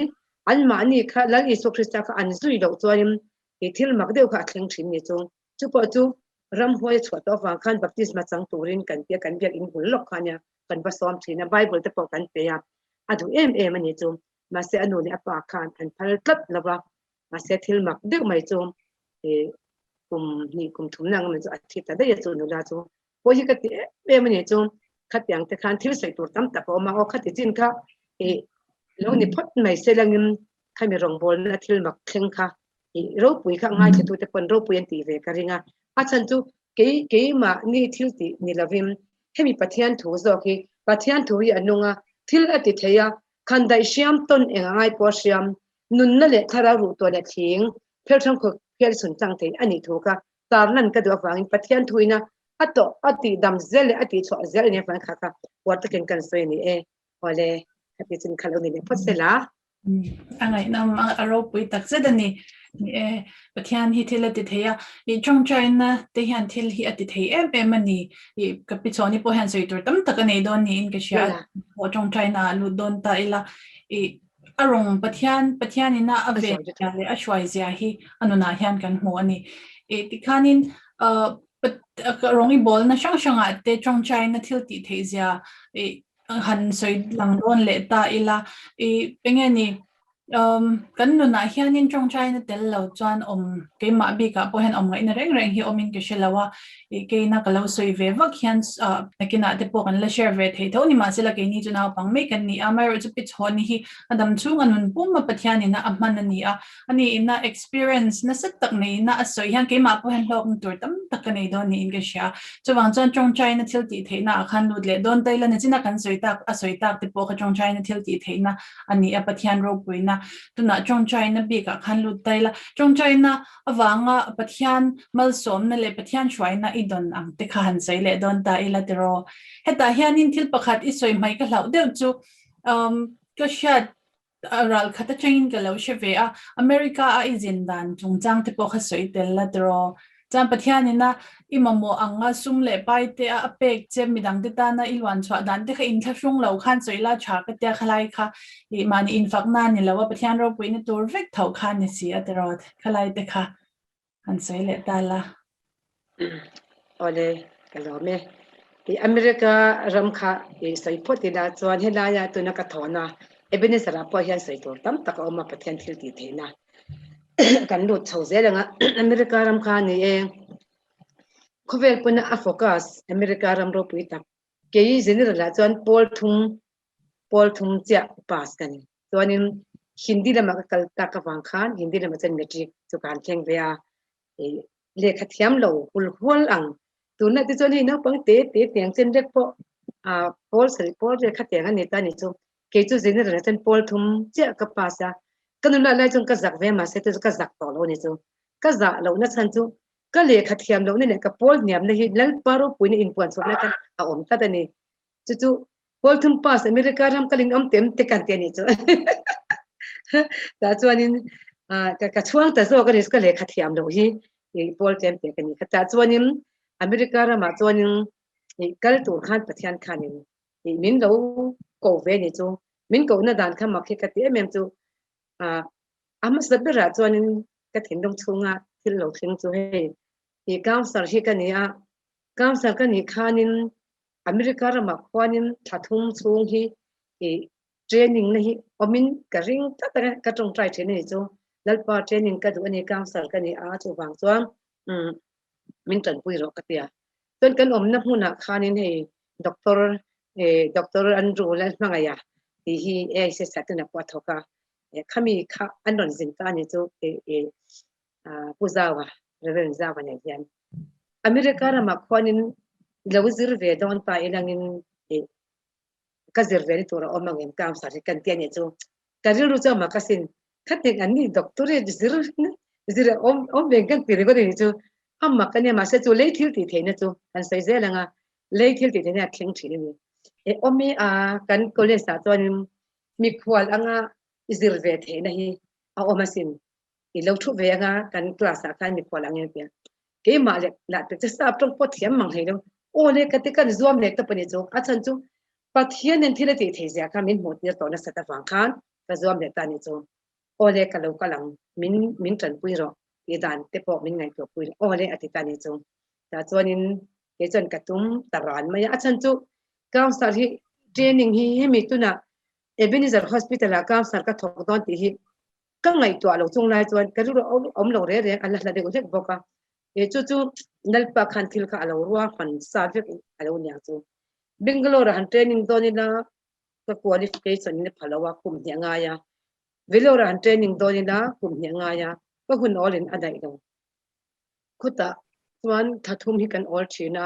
an ma ni kha lang isu krista kha an zui lo chuanim i thil mak deu kha thleng thin ni chu po chu ram hoi chwa to wang khan baptist ma chang turin kan pia kan biak in bul lok khania kan ba som thina bible te po kan pe ya adu em ani chu ma se anu ni apa khan an phal tlat lawa ma se thil mak deu mai chu e kum thum nang ma chu athi ta de chu nu la chu po hi ka ti em ani chu khat yang te khan thil sai tur tam ta po ma o khati chin kha e lo ni phot mai se langin khami rong bol na thil mak thleng kha i ro pui kha ngai che tu te pon ro pui an ti ve ka ringa a chan chu ke ma ni thil ti ni lovim hemi pathian thu zo ki pathian thu hi anunga thil ati theya khandai siam ton engai po siam nun na le thara ru to le thing phel thang ko phel sun chang the ani thu ka tar nan ka do wang pathian thuina ato ati dam zel ati chwa zel ne fan kha kha wat ken kan soi ni e ole ati chin khalo ni le phosela angai nam rawhpui tak zedani Pathian hi thil ati theya I trong China te hian thil hi ati thei em ani I kapi choni po hian soi tur tam tak nei don ni in ka sha po trong China lu don ta ila I arong Pathianina ave le ashwai zia hi anuna hian kan hmu ani tikhanin rongi bol na shang te trong China thil ti thei zia han soi lang don le ta ila pengeni kan nuna hianin trong China tel lo chuan ke ma bi ka po hen ngai na reng hi omin ke shelawa ke na kalo soi ve vak hian nakina te po kan la share ve thei thoni ma sela ke ni chuna pang me kan ni amar chu pi chhoni hi adam chung anun pum ma Pathianina amman ani a ani ina experience na sat tak nei na asoi hian ke ma po hen lok tur tam tak nei don ni in ke sha chuwang chuan trong China thil ti thei na khan lut le don taila na china kan soi tak asoi tak te po ka trong China thil ti thei na ani a Pathian rawhpui na tuna trong China bi ka khan lut taila trong China awanga Pathian malsawm na le Pathian shwai na idon ang te khan sai le don ta ila tero heta hianin thil pakhat I soi mai ka hlau deu chu ka shat ral khata chain ka lo sheve a America a izindan chungchang te po kha soi tel la tero chan Pathianina imamo anga sum le pai te a pek che midang te ta na ilwan chwa dan te kha in tha hrung lo khan soila tha ka te khalai kha I mani in fak na ni lawa Pathian rawhpui ni tur vek thau khan ni si aterot khalai te kha han soile ta la ole kalome I America ram kha I sai photi da chuan hela ya tu na ka thona ebene sara po hian sai tur tam tak oma Pathian thil ti theina kan lut chho zelanga America ram kha ni e khovel puna a focus America ram ro pui tak ke general la chuan Paul thum cha pass kan chuanin Hindi lama ka kal ta ka wang khan Hindi lama chen metric chu kan theng bea e lekhathiam lo hul ang tuna ti chuan hi no pang te tiang chen rek po Paul re khateng ani ta ni chu ke chu general chen Paul thum cha ka pasa kanuna lai chung ka zak ve ma se tu ka zak to lo ni chu ka za lo na chan chu ka lekhathiam lo ni ka Paul niam na hi lalpa rawhpui ni inpuan so na kan a om ta ni chu Paul thum pass America ram kaling am tem te kan te ni chu ta chuanin ka chuang ta zo ka ris ka lekhathiam lo hi Paul tem te kan ni ka ta chuanin America ram a chuanin kal tur khan Pathian khanin min lo ko ve ni chu min ko na dan kha mak he ka te mem chu ama sabira chuanin ka thin dong chunga thil lo thing chu he council hi ka ni a council ka ni khanin America ram a khwanin thathum chung hi training na hi omin ka ring ta ka tong trai the ni chu lalpa training ka du ani council ka ni a chu wang chuang min tan pui ro ka tia ton kan om na hmuna khanin he doctor Andrew la mangaya hi se satuna kwa thoka khami kha anon jin ta ni chu puzawa reverend zawa ne yan America ram a khwanin lawzir ve don ta ilangin kazir ve to ra omangem kam sa kan tian ni chu kariru cha makasin khating ani doctor zir zira om bengkan tiri ko ni chu amma kanya ma se chu le thil ti theina chu kan sai je langa le thil ti theina thleng thi ni e omi a kan college sa chuan mi khwal anga izir ve theina hi a omasin I lo thu ve anga kan class a kan mi khwal anga pia ke ma le la te sa tong po thiam mang hei lo o le ka te kan zuam le ta pani chu a chan chu Pathianin thila ti thei zia ka min hmu tir to na sa ta wang khan ka zuam le ta ni chu o le ka lo ka lang min tran pui ro I dan te po min ngai to pui o le ati ta ni chu ta chuanin ke chan ka tum taran ma ya chan chu counselor hi training hi mi tu na Ebenezer Hospital a counselor ka thok don ti hi ka ngai to lo chung lai chuan ka ru om lo re Allah la de ko thek boka e chu nalpa khan thil ka alo ruwa khan sa vek alo nya chu Bangalore han training donina ka qualification ni phalawa kum hnga ya Velora han training donina kum hnga ya ka hun all in adai do khuta chuan thathum hi kan all thina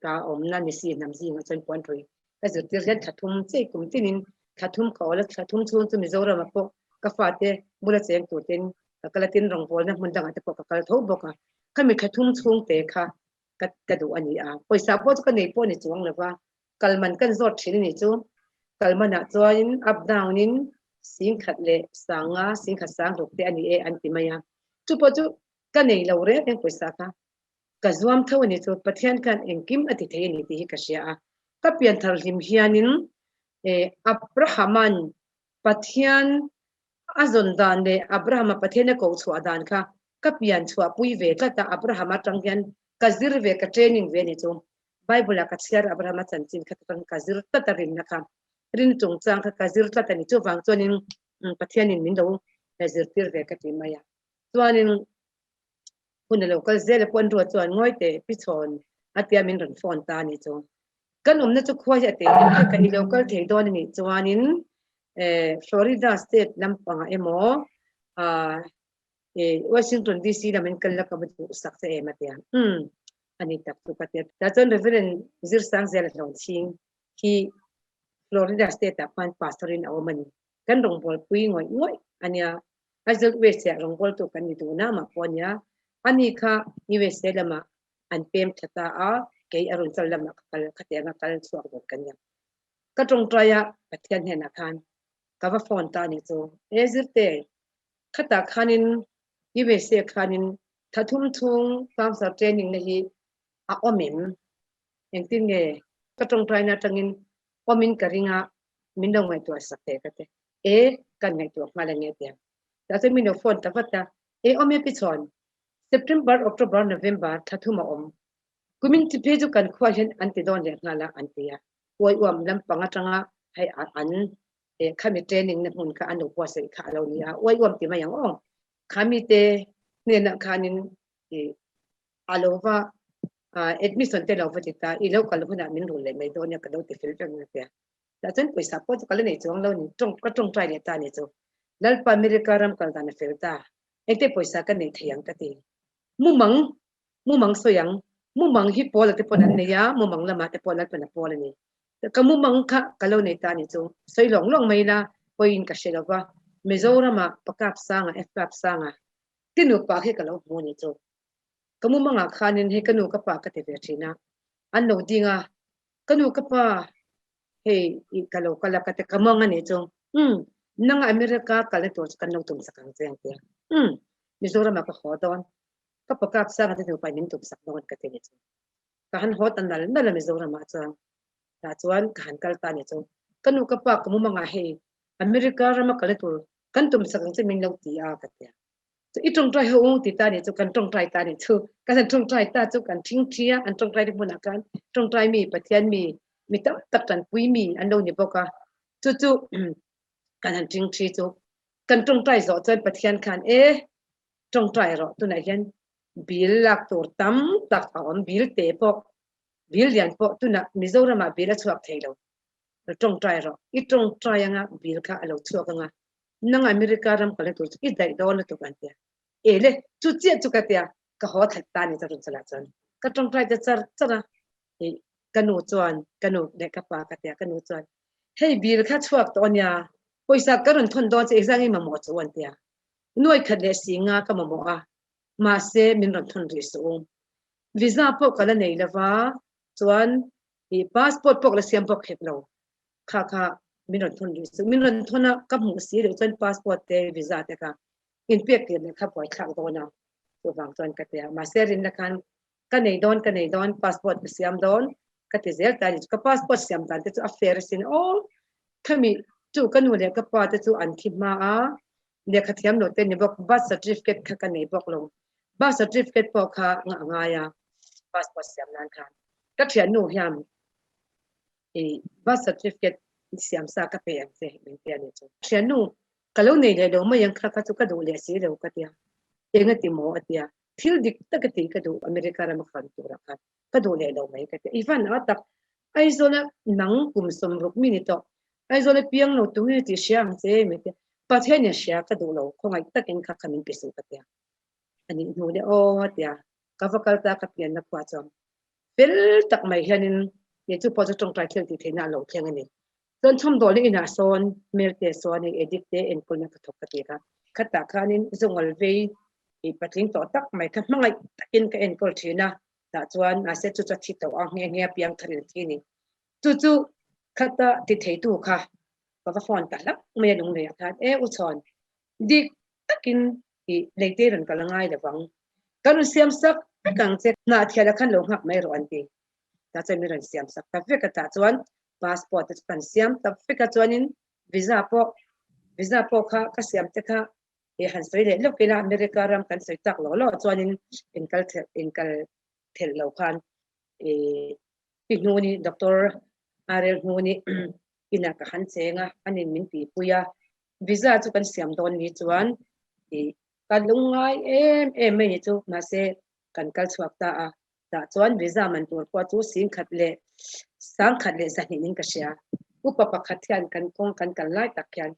ka omna ni si nam ji nga chen point roi ka zu tir jan thathum che kum tinin thathum ka ola thathum chu chu mizora ma po ka fate bula cheng tu tin ka kalatin rong pol na mun dang te po ka kal tho boka ka mi thathum chung te kha ka du ani a poisa po ka nei po ni chuang le wa kalman kan zot thin ni chu kalmana chuain up down in thenkhat le sanga thenkhat sang ruk te ani e an ti maya chu po chu ka nei lo re ten poisa ka ka zuam tho ni chu Pathian kan Engkim ati thei ni ti ka sia ka pian thar him hianin Abrahaman Pathian azon dan le Abraham Pathian ko chua dan kha ka pian chua pui ve ka ta Abraham atangyan ka zir ve ka training ve ni chu Bible ka chiar Abraham chanchin kha tang ka zir ta tarin na kha rin chung chang kha ka zir ta tani chu wang chonin Pathianin min do zir tir ve ka ti maya chuanin kun local zel pon ro chuan ngoi te pi chon atia min ran phone ta ni chu kan na chu khwa ya te ka I local thei don ni chuanin Florida state lampanga emo Washington DC la min kan la ka bu sak se ematia ani tak tu patia ta chon reverend zir sang zel long ching ki Florida state ta pan pastorin awmani kan rong bol pui ngoi ania azul we se rong bol to kan ni tu na ma ponya ani kha ni we se lama an pem thata a ke arun chal lama kal khatenga kal suak bot kanya ka tong traya Pathian hena khan ka va phone ta ni chu ezirte khata khanin ni we se khanin thathum thung kam sa training na hi a omem engtin nge ka tong trai na tangin omin karinga min dong mai to sakte kate kan ngai to mala nge tia ta se min phone ta fata ome pi chon September October November thathuma om kumin ti peju kan khwa hen anti don le ngala antia oi wam lam panga tanga hai an khami training na hun ka anu po se kha lo nia oi wam ti ma yang ong khami te ne na khanin alova admission te lo fatita I lo kal huna min rule mai do nya ka do ti fil tang na tia ta chen poisa po kal nei chong lo ni tong trai le ta ni chu lalpa America ram kal da na fil ta ete poisa ka nei thiang ka ti mumang soyang mumang hi pol te pon ne ya mumang lama te pol te na pol ni ka mumang kha kalo nei ta ni chu soi long mai na poin ka shelawa mezorama pakap sanga fap sanga tinu pa he kalo mo ni chu ka mumanga khanin he kanu ka pa ka te thina an lo dinga kanu ka pa he I kalo kala ka te kamanga ni chu nang America kala to kan lo tum sakang cheng te mezorama ka khodon ka pakap sang te pa nim tum sak don ka te ni chu ka han hot an dal mezorama chang ta chuan ka han kal ta ni chu kanu ka pa kamu manga he America rama kala to kan tum sakang che min lo ti a ka te I tong trai ho ti ta ni chu kan tong trai ta ni chu kan tong trai ta chu kan thing thia an tong trai di buna kan tong trai mi Pathian mi ta tak tan pui mi an lo ni boka chu kan han thing thi chu kan tong trai zo chen Pathian khan tong trai ro tu na hian bil lak tur tam tak on bil te po bil lian po tu na Mizoram bil chuak theilo tong trai ro I tong trai anga bil kha alo chuak anga nang America ram kale tu I dai dol tu kan tia ele chu che chu ka tia ka ho that ta ni charun chala chan ka tong trai cha chara kanu chuan kanu de ka pa ka tia kanu chuan hei bil kha chuak to nya poisa karun thon do che exam ma mo chuan tia noi khat le singa ka mo a มาเซมินรันทนริสูงวีซ่าพวกกันในละว่าส่วนอีพาสปอร์ตพวกละเสียมพวกเห็ดเราค่ะมินรันทนริสูงมินรันทนกับหมูสีหรือส่วนพาสปอร์ตเตวีซ่าเตค่ะอินเปียกเกินนะครับปล่อยข้างตัวนะตัวบางส่วนก็เตียมาเซรินละกันในดอนพาสปอร์ตเสียมดอนก็เตเซลตานี่ก็พาสปอร์ตเสียมตาเตจูอัฟเฟอร์สินโอ้ถ้ามีจู่กันนู่นเนี่ยก็พอเตจูอันคิดมาเนี่ยขัดเทียมโนเตนี่บอกบัตรเซอร์ติฟิเคตค่ะกันในบอกลงบัตรเซอร์ติฟิเคตพอค่ะง่ายพาสปอร์ตเสียมนั่นค่ะก็เทียนนู่นยามบัตรเซอร์ติฟิเคตเสียมซากระเปียงเสียเป็นเทียนนี่จ้ะเทียนนู่นก็แล้วนี่เลยเดี๋ยวไม่ยังค่ะจุกกระดูเลยสิเดี๋ยวก็เทียเองก็ติโมอเทียที่ดิกตะกติกระดูอเมริกาเรามาขันตัวละค่ะกระดูเลยเราไม่ก็เทียอีฟันตักไอ้โซนหนังกลุ่มสมรุปมินิโตไอ้โซนเพียงเราตัวที่เสียงเสียไม่เทียประเทศเนี่ยเสียกระดูเราคงไอ้ตะกินค่ะขมิ้นพิสูจน์ก็เทียอันนี้ดูเนี่ยโอ้เทียกาฟกัลตากับเพียนนักว่าจอมเป็นตักไม่เห็นเนี่ยจู่พอจะตรงใจเที่ยวที่เทน่าเราเที่ยงอันนี้จนทำโดนอินาโซนเมลเตโซนเอดิกเตเอ็นคนนักทบกติกาขัดตาขานินจงอลเวย์ปัจจุบันต่อตักไม่ขัดมั่งไอ้ตะกินกับเอ็นคนที่น่ะแต่จวนอาเซจุดที่ตัวเงี้ยเพียงทะเลที่นี่จู่ขัดตาติดเหตุค่ะก็ฟอนตัดลักไม่ลงเลยค่ะอุชอนดิกตะกินเลยเตรันก็ละง่ายเลยฟังการเสียมสักกังเจ็ดนาทีละขั้นลงหักไม่ร้อนดีแต่จะมีเรื่องเสียมสักแต่ฟิกตาจวนพาสปอร์ตจะเป็นเสียมแต่ฟิกจวนินวีซ่าพอค่ะก็เสียมจะค่ะหันสวยเลยลูกเวลาอเมริการำกันสวยตักหล่อจวนินอินคัลเทลเราคันอีกโน่นนี่ด็อกเตอร์อาร์เรลโน่นนี่อินักหันเซงอันนี้มินปีปุยาวีซ่าจะเป็นเสียมโดนนี้จวนการลงง่ายไม่จู่มาเสกันกัลสวักตาแต่จวนวีซ่ามันตัวกว่าจู่สิ่งขัดเละสังขัดเละสันนิษฐานเสียอุปปักขัดยันกันคงกันไล่ตักยัน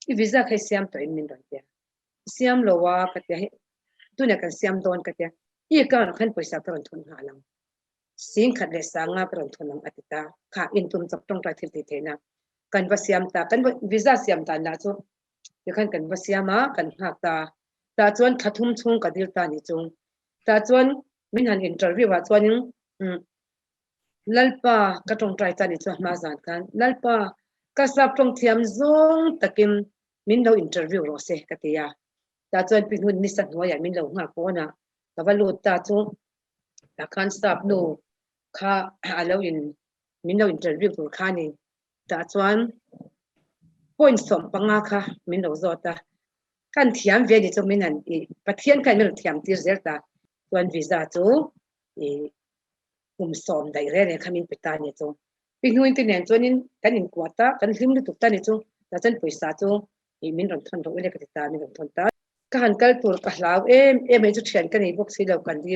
อีวีซ่าใครเสียมตัวเองมินโดนเดียเสียมโลวากัดเดียตัวเนี่ยกันเสียมโดนกัดเดียอีกการขันปุยสาปรนทุนหาลังสิ่งขัดเละสังปรนทุนลังอติตาข้าอินทุนจับตรงใจที่ติเทนะกันว่าเสียมตากันวีซ่าเสียมตาหน้าจู่เดี๋ยวกันว่าเสียมากันหักตาตาจวนขัดทุ่มชุ่งกับดิลตานี่จงตาจวนมินหันอินเตอร์วิวว่าจวนยังลัลปากระตรงใจตานี่จวนมาจานกันลัลปากระสับตรงเทียมจงตะกิมมินเราอินเตอร์วิวโรเซกติยาตาจวนเป็นหุ่นนิสัยหัวใหญ่มินเราหักโป้นะแต่ว่าลูตาจงตาคันสับโนข้าเรามินเราอินเตอร์วิวตัวข้านี่ตาจวนพอยสมปังอาค่ะมินเราจอดกันเทียมเวนิจมินันปัทยันกันมินเทียมตีเซลตาวันวีซ่าจูสอมได้เรื่องขามินปิตานี่จูปีนู้นที่เนี่ยจูนินกันอินกวาตากันหิมลุตุกตานี่จูแต่ฉันปุยซาจูมินรันทนเราเรียกติตามินรันทนตาการกัลตัวกับเราไม่จุดเชียนกันอีพวกสิเรากันดี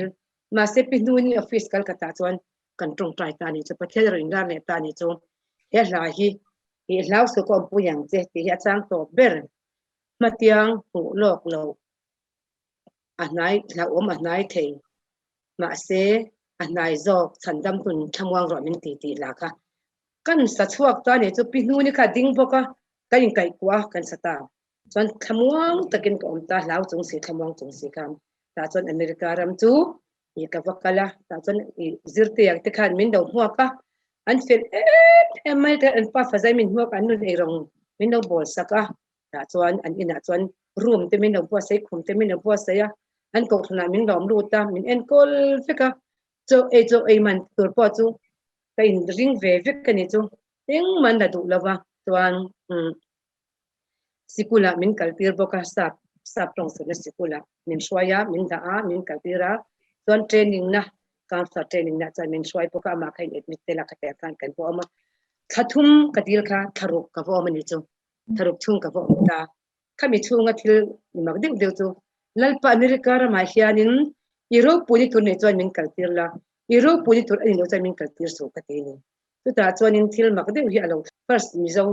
มาเสปีนู้นนี่ออฟฟิศกัลกัตตาจวนกันตรงใจตานี่จูปัทยันเราอินดาเนี่ยตานี่จูลาฮีเราสุกอมปุยังเจติยาจังโตเบรมาเตียงหูโลกเราอันไหนเราอันไหนเทมาเสอันไหนจอกฉันดำคุณทำวางรอมินตีละค่ะกันสัตว์ตอนนี้จะปีนู้นนี่ค่ะดิ้งพวกกันยังไกลกว่ากันสตาร์ส่วนทำวางตะกินกับอมตาเราจงสีทำวางจงสีคำแต่ส่วนอเมริการำจูอีกว่ากันละแต่ส่วนziahteอยากจะขันมินดาวหัวก็อันฟิลไม่ได้อันป้าฟ้าใจมินหัวกันนู่นเองมินดาวบอลสักแต่ส่วนอันนี้นะส่วนรวมเต็มมินดาวบัวใส่คุมเต็มมินดาวบัวใส่อันก็ขนาดมินดาวรูตามินเอ็นกอลฟิกะโจมันตัวป้าจูแต่อินริงเวฟิกกันนี่จูเองมันได้ดูแล้วว่าส่วนสิกุลามินคัลตีร์บอกสับตรงส่วนสิกุลามินช่วยมินด่ามินคัลตีร์ส่วนเทรนนิ่งนะการสอนเทรนนิ่งนะจะมินช่วยพวกอามาใครเอ็ดมิเตลักแต่กันพวกอามาขัดทุ่มกระดิลค่ะทารุกกับพวกมันนี่จูทารุกชุ่งกับพวกตาข้ามีชุ่งกับที่นี่มักเดียวจูลัลปาอเมริกาเรามาเฮียนินยุโรปปุ่นตัวนี้จวนมินคัลตีร์ละยุโรปปุ่นตัวอันนี้จวนมินคัลตีร์สุขตีนี่ตัวตาจวนนินที่มักเดียวเฮียเรา first มิจง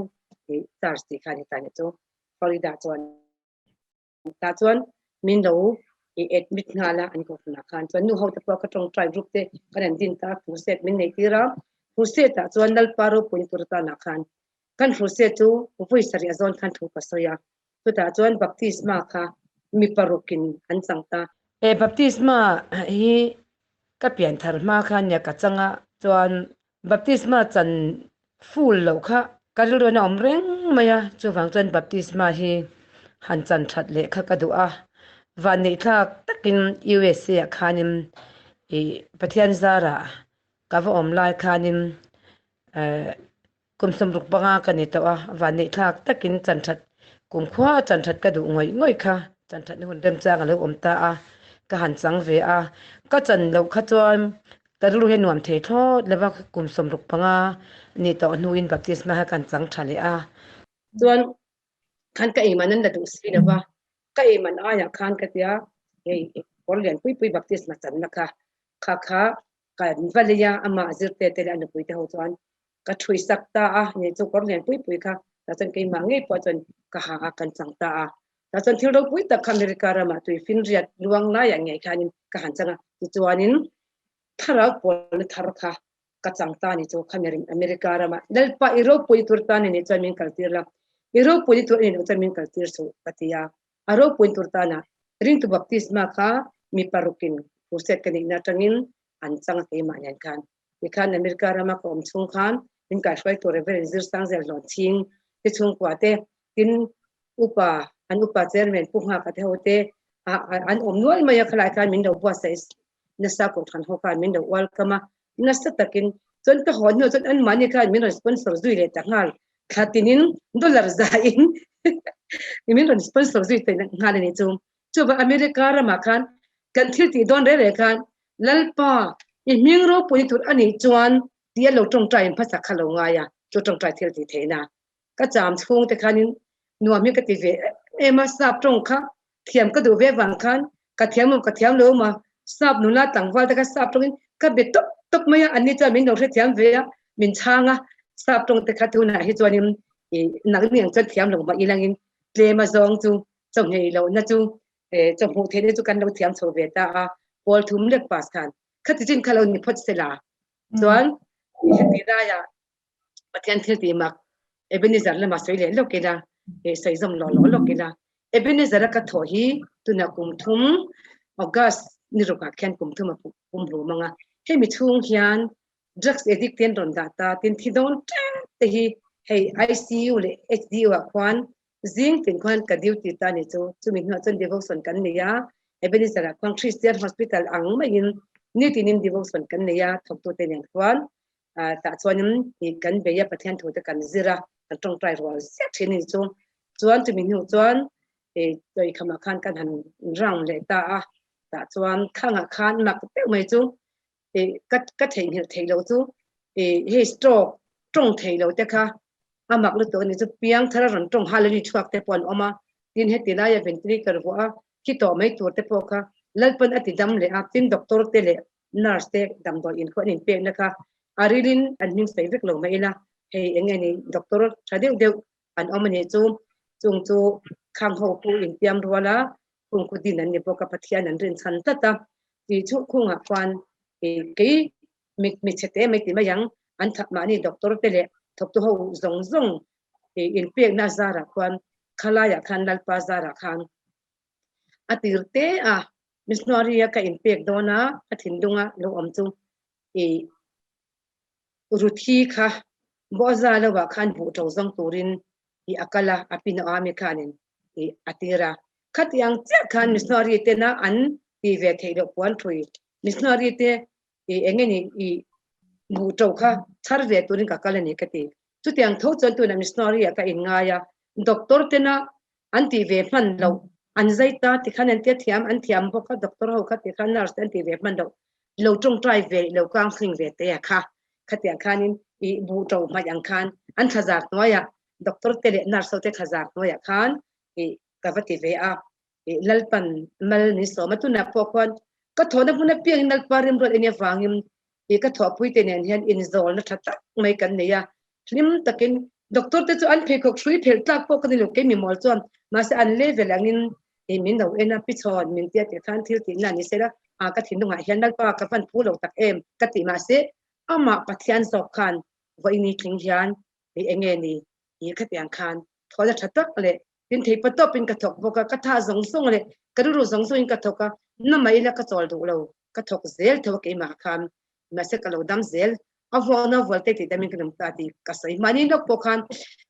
ตาสติขานิตานี่จูฟลอริดาจวนตาจวนมินดูเอ็ดมิดงาละอันก็ขนาดกันจวนนู้เขาจะพอก็ตรงใจรูปเตะกันดินตาฟูเซตมินในที่เราฟูเซตจวนดัลปารุปุ่นตัวตาหนักกันฟูเซตูผู้อิสราเอลกันถูกปัสยาตัวตาจวนบัพติสมาค่ะมีปารุกินอันสังตา baptisma hi ka pian thar ma khan ya ka changa chuan baptisma chan full lo kha karil ro na om reng maya chuwang chuan baptisma hi han chan that le kha ka du a van nei thak takin USA khanin Pathian zara ka va om lai khanin kumsum ruk banga ka ni to a van nei thak takin chan that kum khwa chan that ka du ngoi kha chan that ni hun dem chang lo om ta a ka han chang ve a ka chan lo kha chuan tarlu he nuam the tho lewa kum som ruk panga ni to nu in baptisma ha kan chang thale a chuan khan ka imanan da du si na ba ka iman aya khan ka tia ei orlian pui baptisma chan na kha kha ka valia ama ziahte te la na pui te ho chuan ka thui sakta a ni chu orlian pui kha ta chan ke ma ngei po chuan ka ha kan chang ta a ta chan thil ro pui ta America ra ma tui fin riat luang na ya ngei khanin ka han changa chuanin thara pol thar kha ka changta ni chu khamerin America ra ma lalpa iro pui turta ni chamin kaltir la iro pui tur ni chamin kaltir su patia aro pui turta na ring tu baptisma kha mi parukin puset kan na tangin an chang te ma yan khan ikhan America ra ma kom chung khan in ka shwai to rever zir sang zel lo ching te chung kwa te tin upa chairman puha ka the hote an omnual maya khala kan min do bua sais nasa ko than ho kan min do welcome nasa takin chon ka hon no chon an mani kan min sponsor zui le ta ngal khatinin dollar zain min sponsor zui te ngal ni chu ba America ra ma khan kan thil ti don re khan lalpa i mingro pui tur ani chuan tia lo tong trai phasa khalo nga ya chu tong trai thil ti theina ka cham chung te khanin nuam mi ka ti ve ema sap tong kha thiam ka du ve wang khan ka thiam lo ma sap nu la tangwal ta ka sap tong ka be tok maya ani cha min do the thiam ve ya min changa sap tong te kha tu na hi chuanin nang niang cha thiam lo ma ilangin tle ma zong chu chong ngei lo na chu chong hu the ni chu kan lo thiam chho ve ta a pol thum lek pas khan khati jin khalo ni phot sela chuan ti da ya pathian thil ti mak ebenezer la ma soi le lo ke da sai zom lo ke da ebenezer ka tho hi tuna kum thum august ni ro ka khen kum thum kum ro manga he mi chung hian drugs addict ten ron da ta tin thi don te hi hey ICU le HDU a kwan zing tin kwan ka duty ta ni chu mi na chen devotion kan ni ya ebenezer a kwan Christian hospital ang ma in ni tinin devotion kan ni ya thok to te nen kwan ta chuanin kan be ya pathian thu te kan zira kan tong trai ro sia thini chuan tu min hu chuan toi khama khan kan han rang le ta chuan khanga khan mak te mai chu ka thei lo chu he stroke tong thei lo te kha amak lu to ni chu piang thara ron tong halani thuak te pon oma tin he tila ya ventricle ro a ki to mai tur te po kha lalpan ati dam le a tin doctor te le nurse te dam do in kho in pe na kha arilin an ning sai vek lo mai la he engeni doctor thadeu deu an omani chu chung chu khang ho pu in piam ruala kung ku din an ni po ka pathian an rin chan ta ta ti chu khunga kwan ke mi chete mai ti mayang an thak ma ni doctor te le thok tu ho zong in pe na zara kwan khala ya khan lalpa zara khan atirte missionary ka in pe dona athin dunga lo om chu ruthi kha boza la wa khan bu to zong turin akala apina ami khanin atira khatyang che khan missionary te na an ti ve theilo kwan thui missionary te engeni bu to kha thar ve turin ka kala ni kati chutiang tho chon tu na missionary ka in nga ya doctor te na an ti ve man lo an zaita ti khan an te thiam an thiam bo kha doctor ho kha ti khan nurse an ti ve man lo tong trai ve lo kang khing ve te kha khatyang khanin bu to ma yang khan an thazak noya doctor te le nurse te thazak noya khan ka vati ve lalpan mal ni so matuna pokon ka thona puna piang nal parim ro enia wangim ka tho pui te nen hian in zol na thata mai kan ne ya lim takin doctor te chu an phe khok shui phel tak po kan lo ke mi mol chon ma se an level angin min no ena pichon min tia te khan thil ti na ni sera ka thin dunga hian nal pa ka pan pu lo tak em ka ti ma se ama pathian zok khan vai ni thing hian enge ni ka tiang khan thola thatak le tin thei patop in ka thok boka ka tha zong song le karuru zong song in ka thoka namailo ka chol du lo ka thok zel tho ke ma khan ma se ka lo dam zel avona volte ti damin kanam ta ti ka sai mani lok po khan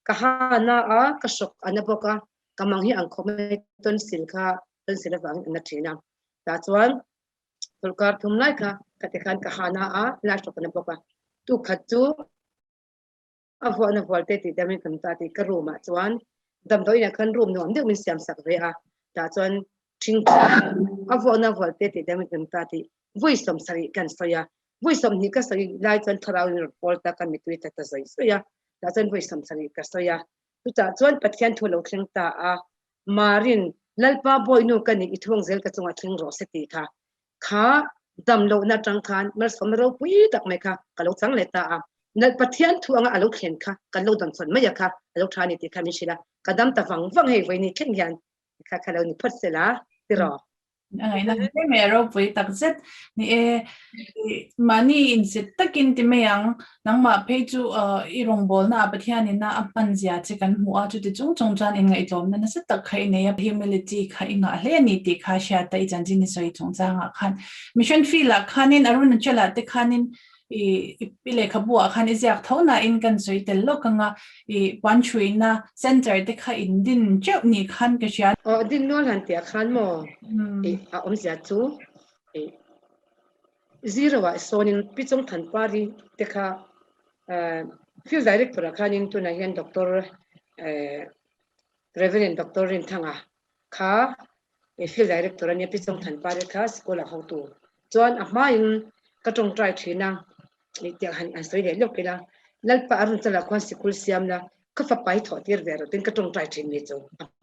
ka ha na a ka shok ana boka kamang hi ang khome ton sil kha ton sil wang na thina ta chuan tulkar thum lai kha ka te khan ka ha na a la shok na boka tu khachu avona volte ti damin kanam ta ti ka ruma chuan dam doi na khan rum no am de min siam sak ve a ta chuan thingkhat avona volte ti damin kanam ta ti voisom sari kan soya voisom ni ka sari lai chuan tharau ni polta kan mi tui ta ta zai soya ta chuan voisom sari ka soya tu ta chuan pathian thulo thleng ta a marin lalpa boy nu kan ni ithong zel ka chunga thling ro se ti kha dam lo na tang khan malsawm ro pui tak mai kha ka lo chang le ta a nal pathian thu anga alo khen kha kan lo dan chon mai kha alo thani ti kha mi shila kadam ta wang hei voi ni khen yan kha kha lo ni phat sela ti ro Angai na te me rawhpui tak zet ni mani in zet takin ti meyang nangma phei chu irong bol na Pathianin na apan zia che kan hmuh chu ti chung chan in ngai tlom na se tak khai nei humility kha inga hle ni ti kha sha ta i chan jin soi chung changa khan mission feel la khanin arun chala te khanin i lehkhabu khan i ziak thona in kan soi tel lo kanga i panchui na center te kha in din cheu ni khan ka sha din nol han ti khan mo a om zia chu zero wa sonin pichong than pari te kha field director khanin tu na hian doctor Reverend Dr. Rin thanga kha field director ani pichong than pari kha school a hotu chuan a hmain ka tong try thina ni te han an soi le lokela lalpa arun chala kwan school siam na ka fa pai tho tir ver tin ka tong try thin ni chu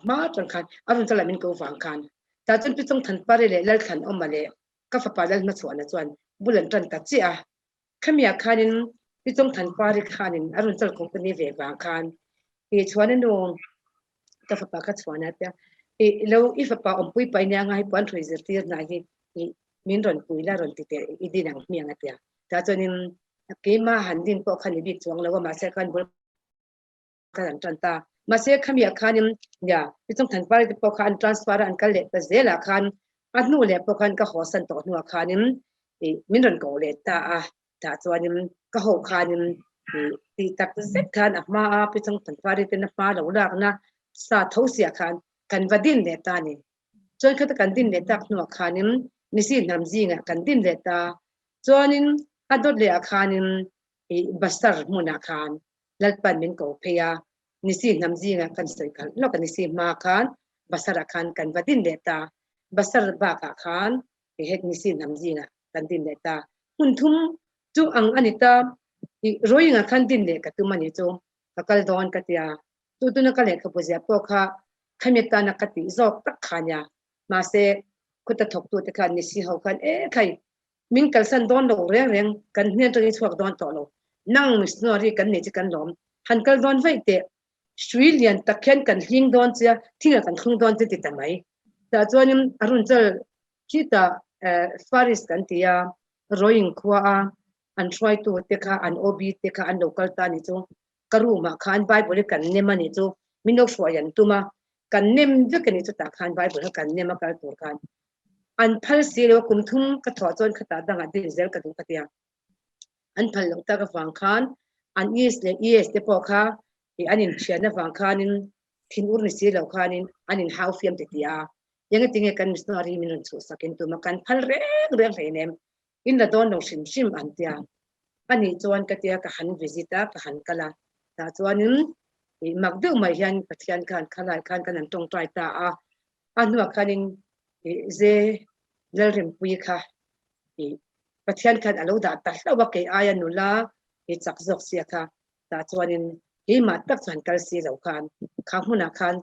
ma chon khan arun chala min ko wang khan ta chun pichong than pari le lal khan omale ka fa pa lal ma chuan chuan bulan tan ta chi a khamia khanin pichong than pari khanin arun chal company ve wang khan e chuan no ka fa pa ka chuan a pya lo i fa pa om pui pai nya ngai puan throi zir tir na hi min ron pui la ron ti te i dinang miang atia ta chuanin ke ma han din po khani bi chuang lo ma se kan bul kan tan ta ma se khamia khanin ya pichong than pari po khan transfer an kal le ta zela khan anu le po khan ka hosan to nu khanin min ron ko le ta a ta chuanin ka ho khanin ti tak zet khan a ma a pichong than pari te na pa lo lak na sa thosia khan kan vadin le ta ni chon khat kan din le tak nu khanin nisi nam zinga kan din le ta chuanin adot le khanin basar muna khan lalpan min ko pheya nisi nam zinga kan soi khan lo kan nisi ma khan basar khan kan vadin le ta basar ba ka khan het nisi nam zinga kan din le ta hun thum chu ang anita roinga khan din le ka tu mani chu kakal don ka tia tu na ka le ka puzia po kha khameta na kati zok tak khanya ma se khuta thok tu te khan nisi ho khan khai min kalsan don lo reng kan hne tang chuak don to lo nang missionary kan ni chi kan lom han kal don vai te Australian takhen kan hling don chia thinga kan khung don te ti tamai ta chuanin arun chal kita faris kan tia rowing khwa an try to te kha an obi te kha an local ta ni chu karuma khan bible kan nemani chu mino shwayan tuma kan nem de kan ni chu ta khan bible kan nema kal tur khan an phal silo kum thum ka tho chon khata danga din zel ka du katia an phal lo ta ka wang khan an es te po kha anin chiana wang khanin thin ur ni si lo khanin anin how fiam te tia yang tinge kan missionary min chu sakin tu makan phal reng nem in la don no sim an tia ani chuan ka tia ka han visita ka han kala ta chuanin magdu mai hian pathian khan khalai khan kan an tong trai ta a anu khanin ze lalrim pui kha pathian khan alo da ta hlawa ke aya nula chak zok sia kha ta chuanin ma tak chan kal si lo khan kha huna khan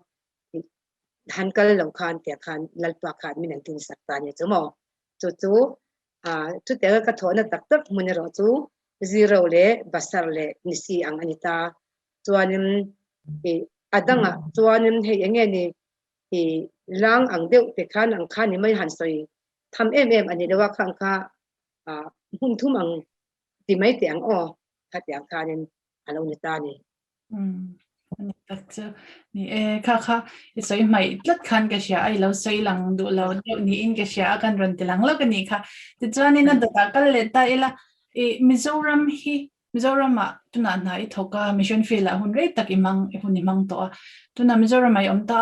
han kal lo khan te khan lalpa khan min an tin sak ta ni chumo chu chu te ka thona tak mun ro chu zero le basar le nisi ang anita chuanin adanga chuanin he enge ni lang ang deuh te khan ang khan ni mai han soi tham em ani lewa khang kha hun thum ang ti mai te ang o kha te ang khanin alo ni ta ni tak chu ni kha isoi mai tlat khan ka sha ai lo soi lang du lo ni in ka sha kan ron tilang lo ka ni kha ti chuan in da kal le ta ila Mizoram ma tuna na I thoka mission field hun rei tak imang hun imang to tuna Mizoram ai omta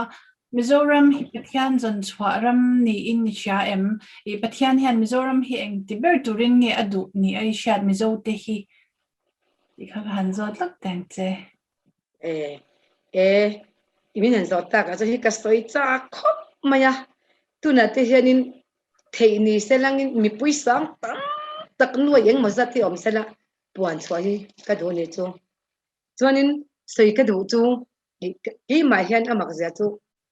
Mizoram hi Pathian zon chwaram ni in sha em Pathian hian Mizoram hi eng tiber turin nge adu ni ai shat mizo te hi ti kha han zo tlak tang che imin han zot tak acha hi ka soi cha khop maya tuna te hianin theini selangin mi pui sang tam tak nuai eng mazati om sela puan chwa hi ka do ne chu chuanin soi ka du chu ki mai hian amak zia chu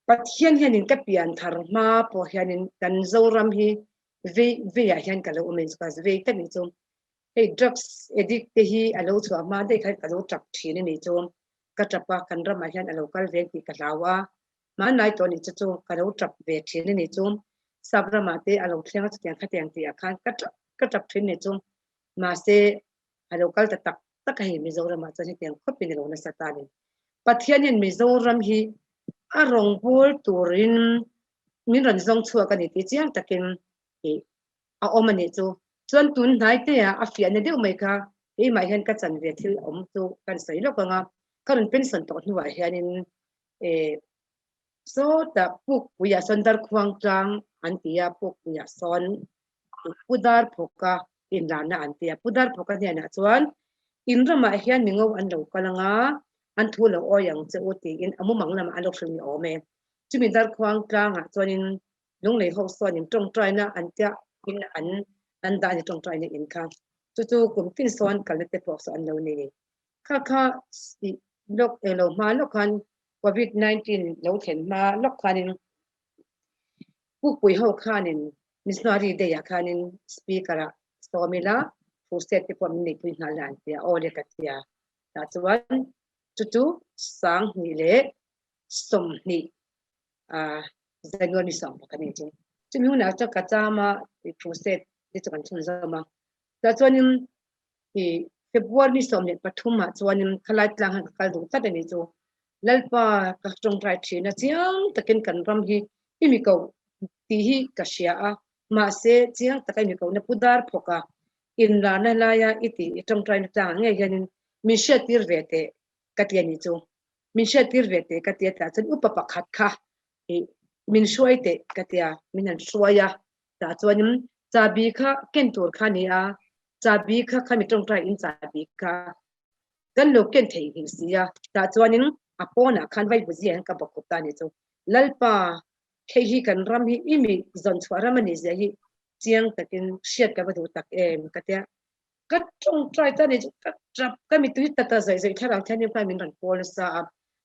Pathian hianin ka pian thar ma po hianin kan zoram hi ve ya hian ka lo umen ska ve ka ni chu hey drugs addict te hi alo chu ma de khai ka lo trak thin ni chu ka trapa kan ra ma hian alo kal ve ti ka lawa ma nai to ni chu ka lo trap ve thin ni chu sabra ma te alo thlenga chiang khateng ti akhan ka trap thin ni chu ma se alo kal ta tak hi Mizoram ma chu tiang khopin lo na satani Pathianin Mizoram hi arong bol turin min ran zong chua ka ni ti chiang takin a omani chu chuan tun nai te a fian ne deuh mai kha mai hian ka chan ve thil om chu kan sei lo ka nga karon pension to hnuai hianin so ta puk puya sondar khuang tang antia puk puya son pudar phoka in lana antia pudar phoka ne na chuan inrama hian mingo an lo kalanga an thu lo oyang che oti in amu manglam an lo thrin ome chumi dar khuang tang a chuanin lung lei ho son in tong trai na antia in an da ni tong trai ni in kha chu kum tin son kalete pok so an lo ni kha lok elo ma lokhan COVID-19 lo then ma lokhanin pui ho khanin missionary de ya khanin speaker somila fuset te pom ni pui halan tia ole katia ta chuan chu sang ni le som ni zangon ni som ka ni chu chumi na cha ka chama fuset ti chuan chun zama ta chuanin hi February som ni pathuma chuanin khalai tlang han kal du ta ni chu lalpa ka tong trai thina chiang takin kan ram hi imi ko ti hi ka sia a ma se chiang takai mi ko na pudar phoka in la na la ya iti tong trai na tang nge yanin mi sha tir vete katia ni chu min sha tir vete katia ta chun upapa khat kha min shuaite katia minan shuaya ta chuanin chabi kha ken tur kha ni a chabi kha khami tong trai in chabi kha kan lo ken thei hin sia ta chuanin apona khan vai buzian ka bokta ni chu lalpa khei hi kan ram hi imi zon chwara mani zia hi chiang takin shiat ka badu tak em katia ka tong trai ta ni ka trap ka mi tu ta zai zai tharang thani pa min ran pol sa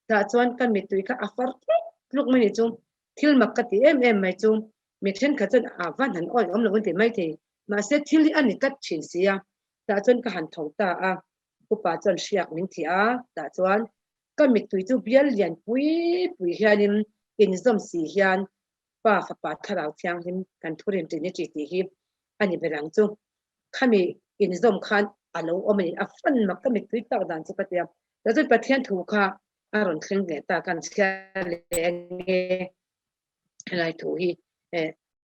ta chuan ka mi tu ka afar luk mani chu thil mak ka ti em mai chu mi then kha chun awan han oi om lo ti mai the ma se thil ani kat chin sia ta chuan ka han thong ta a upa chon siak min thi a ta chuan ka mi tu chu bial lian pui hianin in zom si hian pa fa tharau thiang him kan thurin ti ni ti hi ani berang chu khami in zom khan alo omani afan mak ka mi tu tak dan chu patia ta chu Pathian thu kha aron thleng le ta kan sia le nge lai thu hi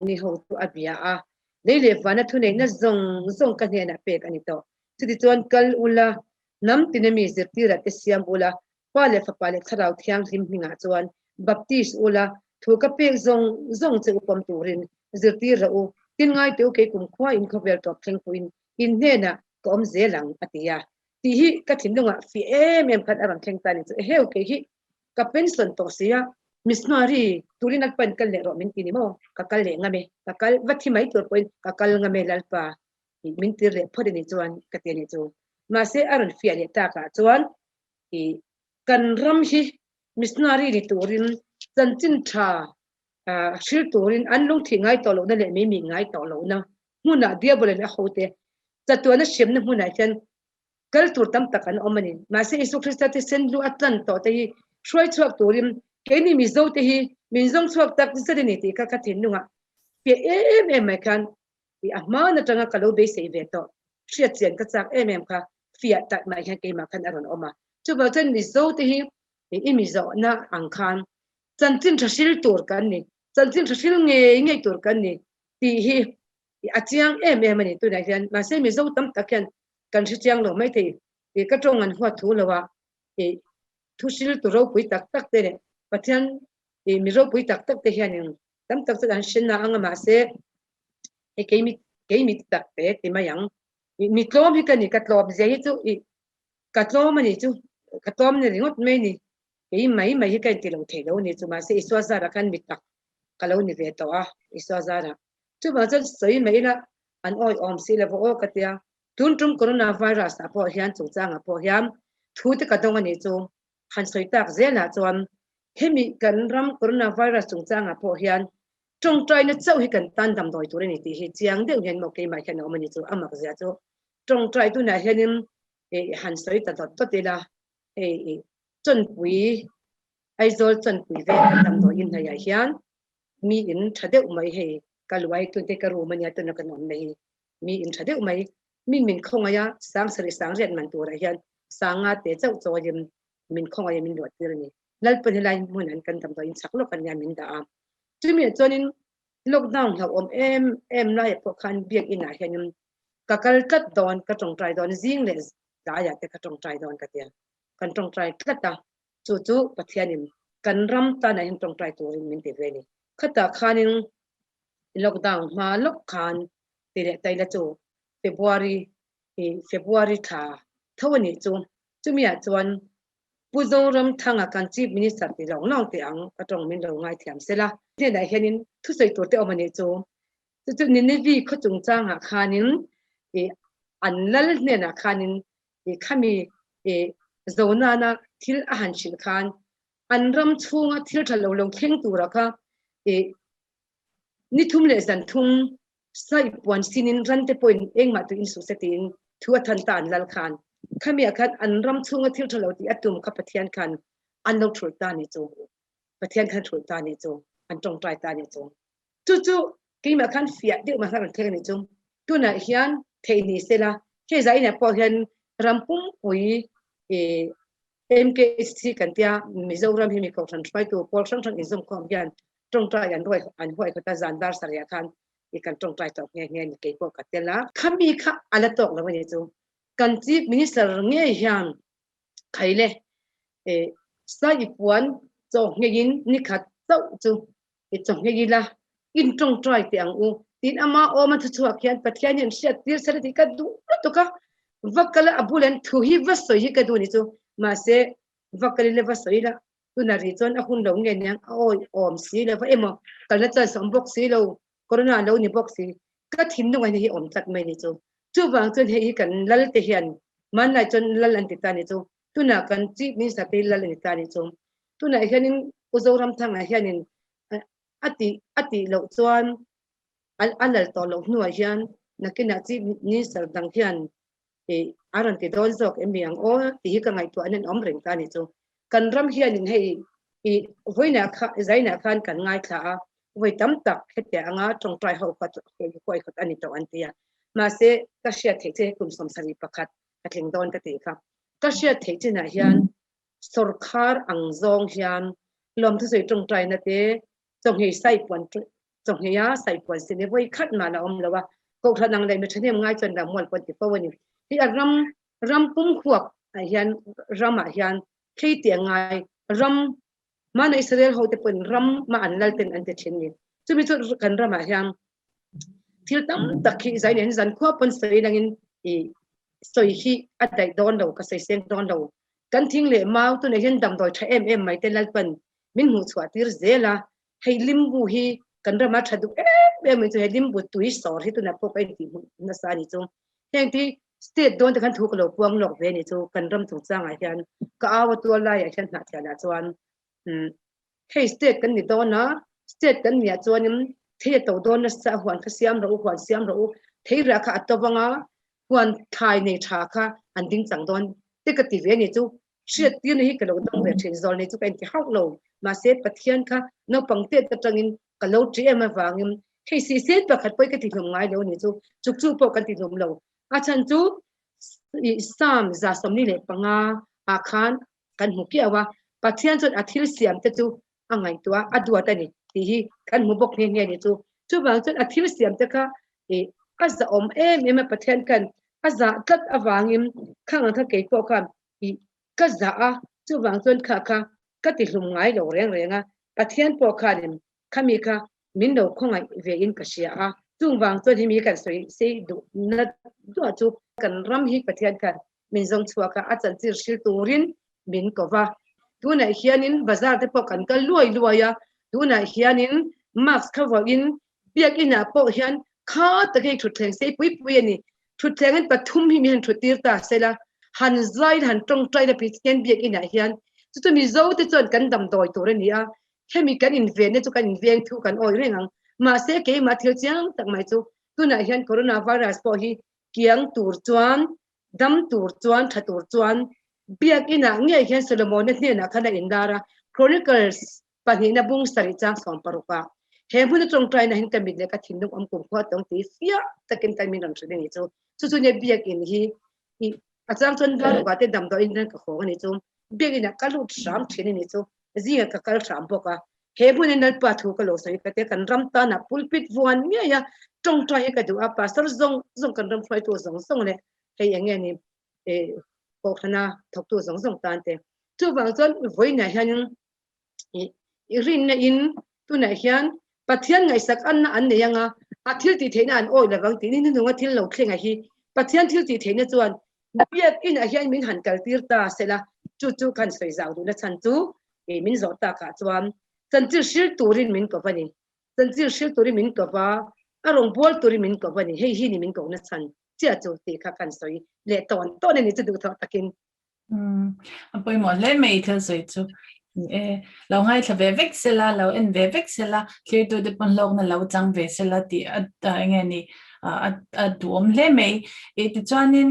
ni ho tu abia a leile wana thu nei na zong ka ne na pek ani to chu chuan kal ula nam tinemi zirtira te siam ula pale fa pale tharau thiang him hinga chuan Baptist ula thu ka pek zong che upam turin zirtir ra u tin ngai te ke kum khwa in khovel to thleng puin in ne na kom zelang atia ti hi ka thinunga fi em khat aram thleng tani chu heu ke hi ka pension to sia missionary turin at pan kal le ro min tini mo ka kal le ngame ka kal wathi mai tur point ka kal ngame lalpa min tir le phodi ni chuan ka te ni chu ma se aron fi ale ta ka chuan kan ram hi missionary ni turin chanchin tha shil turin anlung thi ngai to lo na le mi ngai to lo na huna diabole na hote chatuna shem na huna chen kal tur tam takan omani ma se isu krista te sen lu atlan to te shoi chuak turin keni mi zo te hi min zong chuak tak zani ti ka thin nunga pe em kan i amah na tanga kalo be sei ve to shia chen ka chak em kha fiat tak mai ha ke ma khan aron oma chu ba chen mi zo te hi imi zo na ang khan chanchin thasil tur kan ni chanchin thasil ngei tur kan ni ti hi achiang em ani tu na hian ma se mi zo tam takhian kan si chiang lo mai thei ka tong an huwa thu lawa thusil tu ro pui tak te ne pathian mi ro pui tak te hian tam tak an shin na anga ma se keimi tak te ti mayang mi tlom hi kan ni ka tlom je hi chu ka tlom ani chu ka tlom ne ringot me ni mai hi kan ti lo thei lo ni chu ma se iswa za ra kan mi tak ka lo ni ve to a iswa za ra chu ma chan soi mai la an oi om si le vo ka tia tun tum coronavirus a po hian chu chang a po hiam thu te ka dong ani chu han soi tak zela chuan hemi kan ram coronavirus chu chang a po hian trong trai na chau hi kan tan dam doi tur ni ti hi chiang deuh hian mo ke mai khan om ani chu amak zia chu trong trai tu na hianin han soi ta dot to te la chon pui ai zol chon pui ve dam doi in ya hian mi in thadeu mai he kalwai tu te ka ru mania tu na kan om nei mi in thadeu mai min khong aya sang sari sang ret man tur hian sanga te chau choyim min khong aya min lot tir ni lalpa ni lai mun an kan dam doi in saklo kan ya min da am chumi chonin lockdown ha om em lai po khan biak ina hianin kakal kat don ka tong trai don zing le ya te ka tong trai don ka tia kan tong trai tlata chu pathianin kan ram ta na hin tong trai tur min te ve ni khata khanin lockdown ma lok khan te le tai la chu February tha thawani chu chumi a chuan puzoram thanga kan chief minister ti long long te ang atong min lo ngai thiam sela te dai henin thu sei tur te omani chu nin ni vi khochung chang ha khanin anlal ne na khanin khami zona na thil a han shil khan anram chunga thil thalo long kheng tura kha ni thum le zan thum sai puan sinin rante point engma tu in su setin thu athan tan lal khan khami akhan anram chunga thil thalo ti atum ka pathian khan anlo thul ta ni chu pathian khan thul ta ni chu an tong trai ta ni chu keima khan fia de ma khan theng ni chu tuna hian theini sela he zai na po hian rampum pui MKC kan tia mizoram hi mi ko than try to pol sang thang izom kom hian tong trai an roi an hoi ko ta zandar saria khan kan tong trai tok nge ni ke ko ka tela khami kha ala tok la ni chu kan chief minister nge hian khaile sai puan cho ngin ni khat chau chu cho ngila in tong trai te ang u tin ama o ma thu khian pathianin shet tir sar ti ka du to ka vakala abulen thu hi vasoi hi ka du ni chu ma se vakali le vasoi la tu na ri chon a hun lo nge nyang oi om si le va emo kala cha som box si lo corona lo ni box si ka thin nu ngai hi om chat mai ni chu wang chon he kan lal te hian man lai chon lal an ti ta ni chu tu na kan chi ni sa te lal ni ta ni chu tu na hianin uzoram thang a hianin ati lo chuan alal to lo hnuai hian nakina chi ni sar dang hian aran ti dol zok emiang o ti ka ngai tu anen om reng ta ni chu kan ram hian in hei voina kha zaina khan kan ngai thla a voi tam tak hete anga tong trai ho khat koi khat ani to an tia ma se ka sia the che kum som sari pakhat ka theng don ka te kha ka sia the che na hian sarkar ang zong hian lom thu sei tong trai na te chong hei sai pon chong heya sai pon se ne voi khat ma na om lawa ko thlanang lai me thane ngai chon da mol pon ti pawani hi ram pum khuak hian rama hian thei te ngai ram mana Israel ho te pon ram ma an lal ten an te thin ni chumi chu kan rama hian thil tam takhi zai nen zan khwa pon sei langin soi hi atai don lo ka sei sen don lo kan thing le mau tu ne hian dam doi tha em mai te lal pan min hu chwa tir zela hei limbu hi kan rama thadu mi chu hei limbu tui sor hi tu na po kai ti na sa ni chu heng ti state don te kan thuk lo puang lok ve ni chu kan ram chu chang a hian ka awa tu la ya hian na thla chuan hei state kan ni don na state kan mi a chuan the to don na sa huan ka siam ro thei ra kha atawanga huan thai nei tha kha an ding chang don te ka ti ve ni chu shet ti ni ka lo dong ve thin zol ni chu kan ti hauk lo ma se pathian kha no pangte ta tangin ka lo tri ema wangim hei si set pakhat poi ka ti hlom ngai lo ni chu chuk chu po kan ti hlom lo a chan chu sam za som ni le panga a khan kan hu ki awa Pathian chun athil siam te chu angai tua adua tani ti hi kan mu bok nge ni chu wang chun athil siam te kha aza om em Pathian kan aza tat awangim khang tha ke po khan kaza a chu wang chun kha ka ti hlum ngai lo renga Pathian po khan khami kha min lo khongai ve in ka sia a chung wang chun hi mi kan soi se du na du chu kan ram hi Pathian kan min zong chua ka achan chir sil turin min kova tuna hianin bazar te po kan ka luai tuna hianin max cover in biak ina po hian kha ta ke thuthleng se pui ani thuthleng pathum hi mi han thutir ta sela han zai han tong trai da pitken biak ina hian chu mi zo te chon kan dam doi tur ani a hemi kan inven ne chu kan inveng thu kan oi rengang ma se ke ma thil chiang tak mai chu tuna hian coronavirus po hi kiang tur chuan dam tur chuan thatur chuan biak ina nge hian Solomon ne na khana indara Chronicles panina bung sari chang som paruka he mun tong trai na hin kamit le ka thindung om kum kho tong ti fia takin kai min ram thre ni chu ne biak in hi achang chon ga ga te dam do in ka kho ni chu biak ina kalut ram thini ni chu zinga ka kal ram boka he mun en pa thu ka lo sai ka te kan ram ta na pulpit vuan nge ya tong trai ka du a pastor zong kan ram phai to zong le he yang ni ko khana thok tu zong tan te chu wang chon voi na hian rin na in tu na hian Pathian ngai sak an ne yanga athil ti theina an oi lawang ti ni nu thil lo thlenga hi Pathian thil ti theina chuan biak in a hian min han kal tir ta sela chu kan soi zau du na chan chu min zo ta ka chuan chenchilh shil turin min ko pani chenchilh shil turin min ko ba arong bol turin min ko pani hi ni min ko na chan chia chu ti kha kan soi le ton ni chu du tho takin apoi mo le mei thel soi chu lo ngai thla ve vek sela lo en ve vek sela clear to the pon log na lo chang ve sela ti nge ni duom le mei ti chanin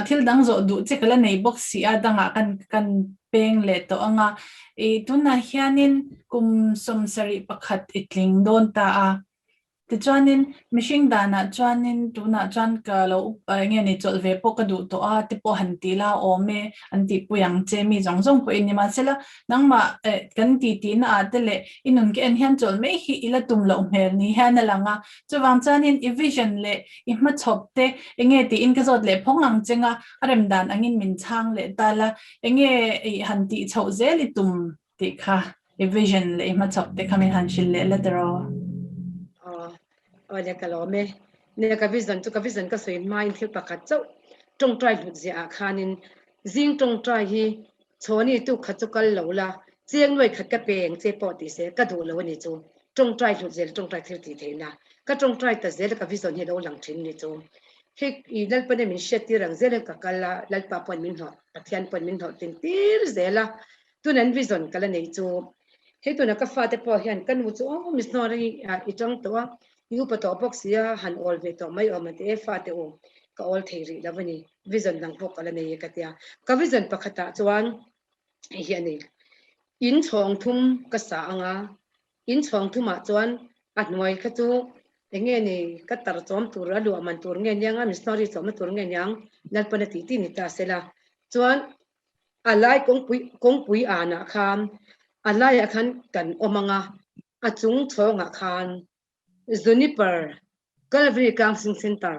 thil dang zo du che kala nei box si adanga kan peng le to anga tuna hianin kum somsari pakhat itling don ta a ti chuanin mihring dana chuanin tuna chuan ka lo nge ni chol ve po ka du to a ti po han ti la ome an ti puyang che mi zong po in ma sela nangma kan ti na atele inun ke en hian chol me hi ila tum lo hmel ni han langa chuwang chuanin i vision le i ma chop te nge ti in ka zot le phongang chenga arem dan angin min chang le tala nge han ti chho ze li tum ti kha i vision le i ma chop te khamin han shil le la dro le kalome ne ka vision ka soi mind thil pakhat chau tong trai lut zia khanin zing tong trai hi chhoni tu khachukal lola cheng noi khat ka peng che po ti se ka du lo ni chu tong trai lut zel tong trai thil ti theina ka tong trai ta zel ka vision hi lo lang thin ni chu he i lalpa ne min shet ti rang zel ka kala lalpa pon min ho Pathian pon min ho tin tir zela tunan vision kala nei chu he tu na ka fa te po hian kan mu chu missionary i tong to yu pato boxia han ol ve to mai o mate fa te o ka ol theiri lavani vision dang pok ala nei ka tia ka vision pakhata chuan hian in chhawngthum ka sa anga in chhawngthuma chuan a hnuai kha chu enge ni ka tar chom tur alu man tur nge nyanga missionary chom tur nge nyang lalpa na ti ni ta sela chuan alai kongpui ana khan alai akhan kan omanga achung chhonga khan Juniper Calvary Counseling Center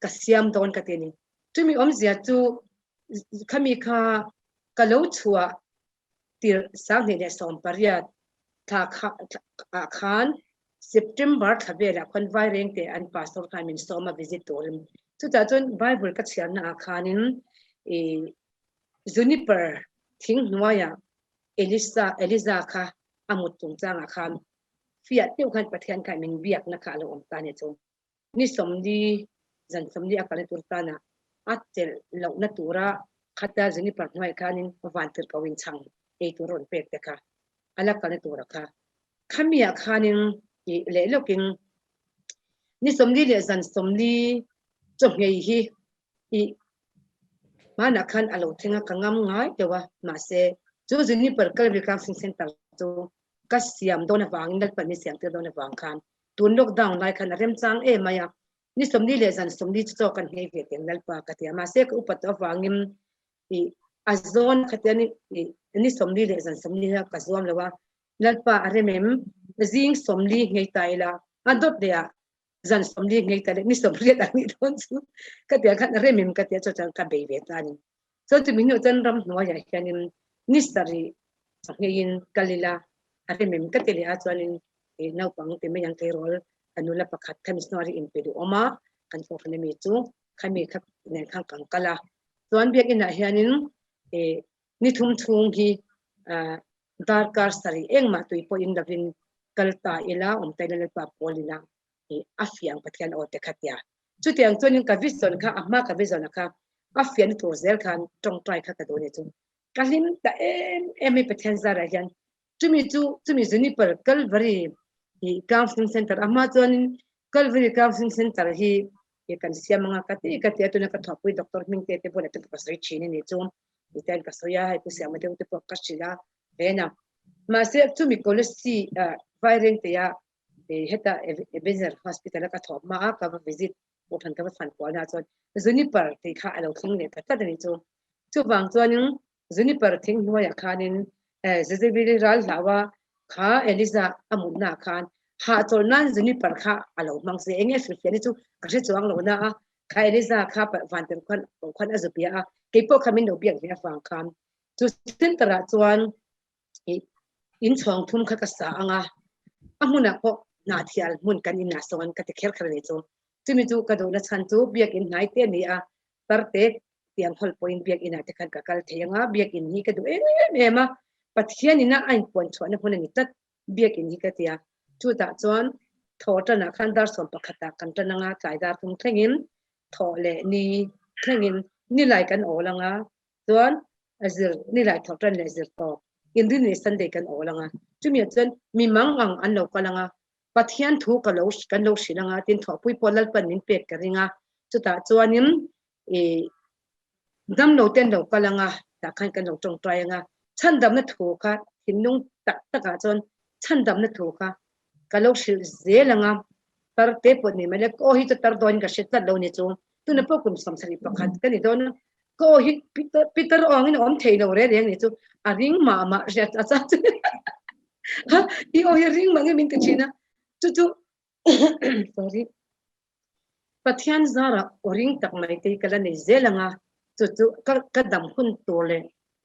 kasiam don kateni tumi omzia chu khami kha kalo chua tir sang ne som pariat tha khan September thabela kon vai reng te an pastor kamin soma visit torim chu ta chon Bible ka chian na khanin Juniper thing nuaya Eliza kha amut tung changa khan fiat tiu khan Pathian kai min biak na kha lo om ta ne chu ni somdi zan somdi akale turtana atel lo na tura khata jini partnoi khanin vantir kawin chang e turon pek te kha ala kale tura kha khamia khanin le loking ni somdi le zan somdi chongei hi i mana khan alo thinga kangam ngai dewa ma se chu jini par kalbi counseling center chu kasiam dona wang dal pani siam te dona wang khan tun lockdown lai khan rem chang e maya ni somni le zan somni chu kan hei ve ten lalpa ka te ma se ka upat awangim azon khatiani ni somli le zan somli ha kazom lawa lalpa aremem zing somli ngei taila adot dia zan somli ngei taila ni somli ta ni don chu katia khan aremem katia chang ka bebe tani so tu minyo chan ram no ya hianin ni sari ngeiin kalila aremem kateli a chuanin nau pang te me yang ke rol anula pakhat missionary in pedu oma kan fo khane mi chu khami khat ne khang kang kala chuan biak ina hianin ni thum thung hi darkar sari engma tui po in davin kalta ila tailal pa polina afiang pathian o te khatia chutiang chuanin ka vision kha amah ka vision kha afian to zel khan tong trai kha ka done chu kalim ta em pathian zara hian chumi zuni par kalvari hi counseling center amah chuanin kalvari counseling center hi kan siamanga kati atuna ka thopui doctor mingte te bola te pasri chini ni chu itan ka soya hai ku siamate te ka chila bena ma se chumi policy violent ya heta ebezer hospital ka thop ma ka visit open ka fan ko na chon zuni par te kha alo thing ne ta ni chu wang chuanin zuni par thing noya khanin zezebili ral lawa kha eliza amuna khan ha chol nan zuni par kha alo mang se enge fiani chu ka se chuang lo na kha eliza kha van ter khan azupia ke po khamin no biak ya fang khan chu tin tara chuan in chong thum kha ka sa anga amuna ko na thial mun kan ina songan ka te kher khar ni chu chumi chu ka do na chan chu biak in nai te ni a tarte tiang hol point biak ina te khan ka kal thenga biak in hi ka do ema pathianina ain pon chona huna ni tat biak in hi ka tia chu ta chuan thota na khan dar som pakhata kan tananga kaidar thum thlengin thole ni thlengin ni lai kan olanga chuan azir ni lai thotran le zir to indin ni sunday kan olanga chumi chuan mi mangang an lo kalanga pathian thu ka lo kan lo silanga tin thopui polal panin pek karinga chu ta chuanin dam lo ten lo kalanga ta khan kan lo tong trayanga chandam na thu kha himnung tak taka chon chandam na thu kha kalo sil zelanga tar te pot ni mele ko hi to tar don ka shet lo ni chu tu na pokum samsari pakhat kani don ko hi peter ong in om theilo re reng ni chu a ring ma jet acha ha i o hi ring mangi min ka china chu sorry pathian zara oring tak mai te kala nei zelanga chu ka dam hun tole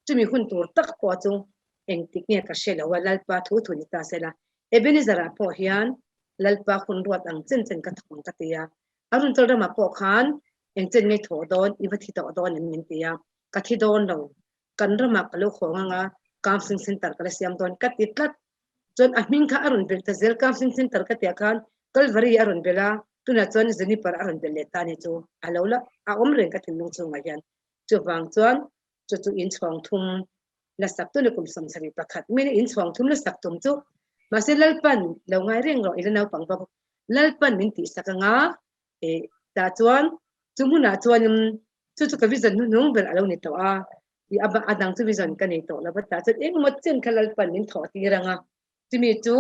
chumi hun tur tak po chu eng tik ne ka shela wa lalpa thu ni ta sela ebeni zara po hian lalpa khun ruat ang chen ka thong ka tia arun tol ma po khan eng chen nei tho don iwathi to don min tia ka thi don lo kan rama ka lo khonga counseling center ka siam don ka titlat chon ahming kha arun bel ta zel counseling center ka tia khan kalvari arun bela tuna chon zeni par arun bel ta ni chu alola a omren ka thinung chu ma hian chu wang chuan chu in chhawng thum la sak tu kum samsari pakhat mini in chhawng thum la sak tum chu ma se lalpan lo ngai reng ro ila nau pang ba lalpan min ti sakanga ta chuan chumuna chuan chu ka vision nung bel alo ni to a i aba adang chu vision ka nei to la ba ta chu eng mo chen khalal pan min tho ti ranga chimi chu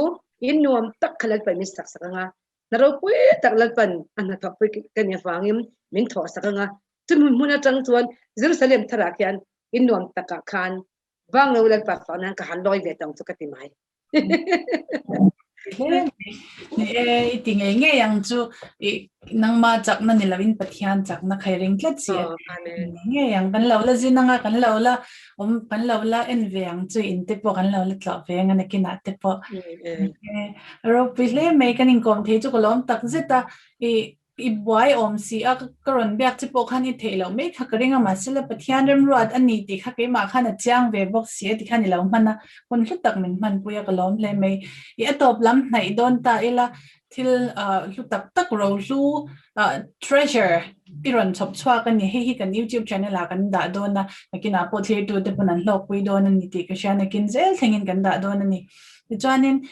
in nuam tak khalal pan min sak sakanga naro pui tak lalpan ana thok pui ka ne fangim min tho sakanga chum muna tang chuan Jerusalem thara kyan in nuam taka khan wang lo lalpa fa nan ka han loi ve tang chu ka ti mai ting nge yang chu nang ma chak na nilawin pathian chak na khairing tlat chi nge yang kan lo la zinanga kan lo la en veang chu in te po kan lo la tla veng an kina te po ro pile me kan in kom the chu kolom tak zeta i boy om si a karon bek chi po khan I thelo me khakringa ma sila pathian rem ruat ani ti kha ke ma khan a chang ve bok si ti khan lo mana kon hlu tak min man puya kolom le me I atop lam nai don ta ila thil hlu tak ro lu treasure iron chop chwa kan ni he kan YouTube channel a kan da don na kina po the tu te panan hlawkpui don ni ti ka sha na kin zel thengin kan da don ni chuanin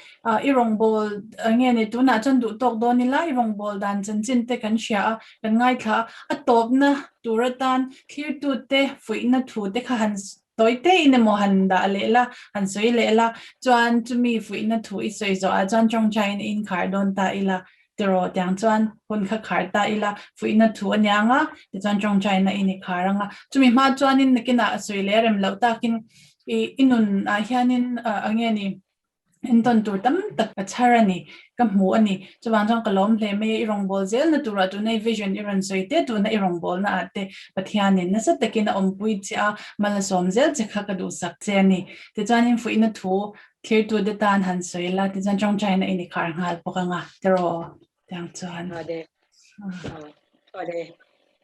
irong bol nge ne tu na chan du tok don ni la irong bol dan chin te kan sha kan ngai kha atop na turatan clear tu te fui na thu te kha han toite in mo han da lela han soi lela chuan chumi fui na thu I soi zo a chan chong chain in khar don ta ila tero tiang chuan hun kha kharta ila fuina thu anyanga ti chuan chong china ini kharanga chumi ma chuan in nakina asui le rem lo takin inun a hianin angeni inton tur tam tak acharani kam hmuh ani chuwang chang kalom hle me irong bol zel na tura tu nei vision iron soite tu na irong bol na ate Pathianin na sa takin ompui cha malsawm zel chekha ka du sak che ani ti chuan in fuina thu clear to the tan han soila ti chuan chong china ini khar ngal pokang tero tiang chuan ade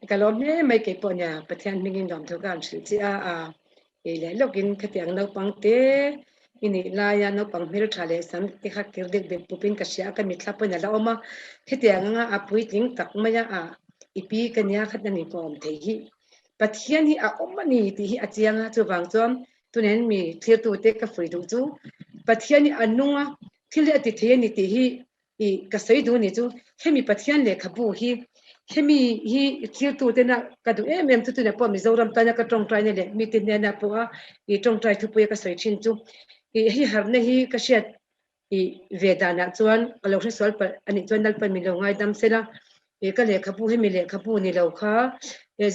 kalom ne mai ke ponya Pathian mingin dom thu kan chi a le login khatiang no pangte ini laya no pangmir thale sam ti kha kirdek be pupin ka sia ka mitla ponya la oma khatiang nga apui ting tak maya a ipi kanya khatani pom the hi Pathian hi a omani ti hi achianga chuwang chom tunen mi thir tu te ka fui du chu Pathian anunga thil ati theni ti hi I ka sei du ni chu hemi Pathian lehkhabu hi hemi hi thil tu te na ka du em tu na pom zoram ta na ka tong trai ne le mi tin na po a I tong trai thu pu ka sei chin chu hi har na hi ka shet I vedana chuan alo hre sol pa ani chuan dal pa mi lo ngai dam sela ka lehkhabu hemi lehkhabu ni lo kha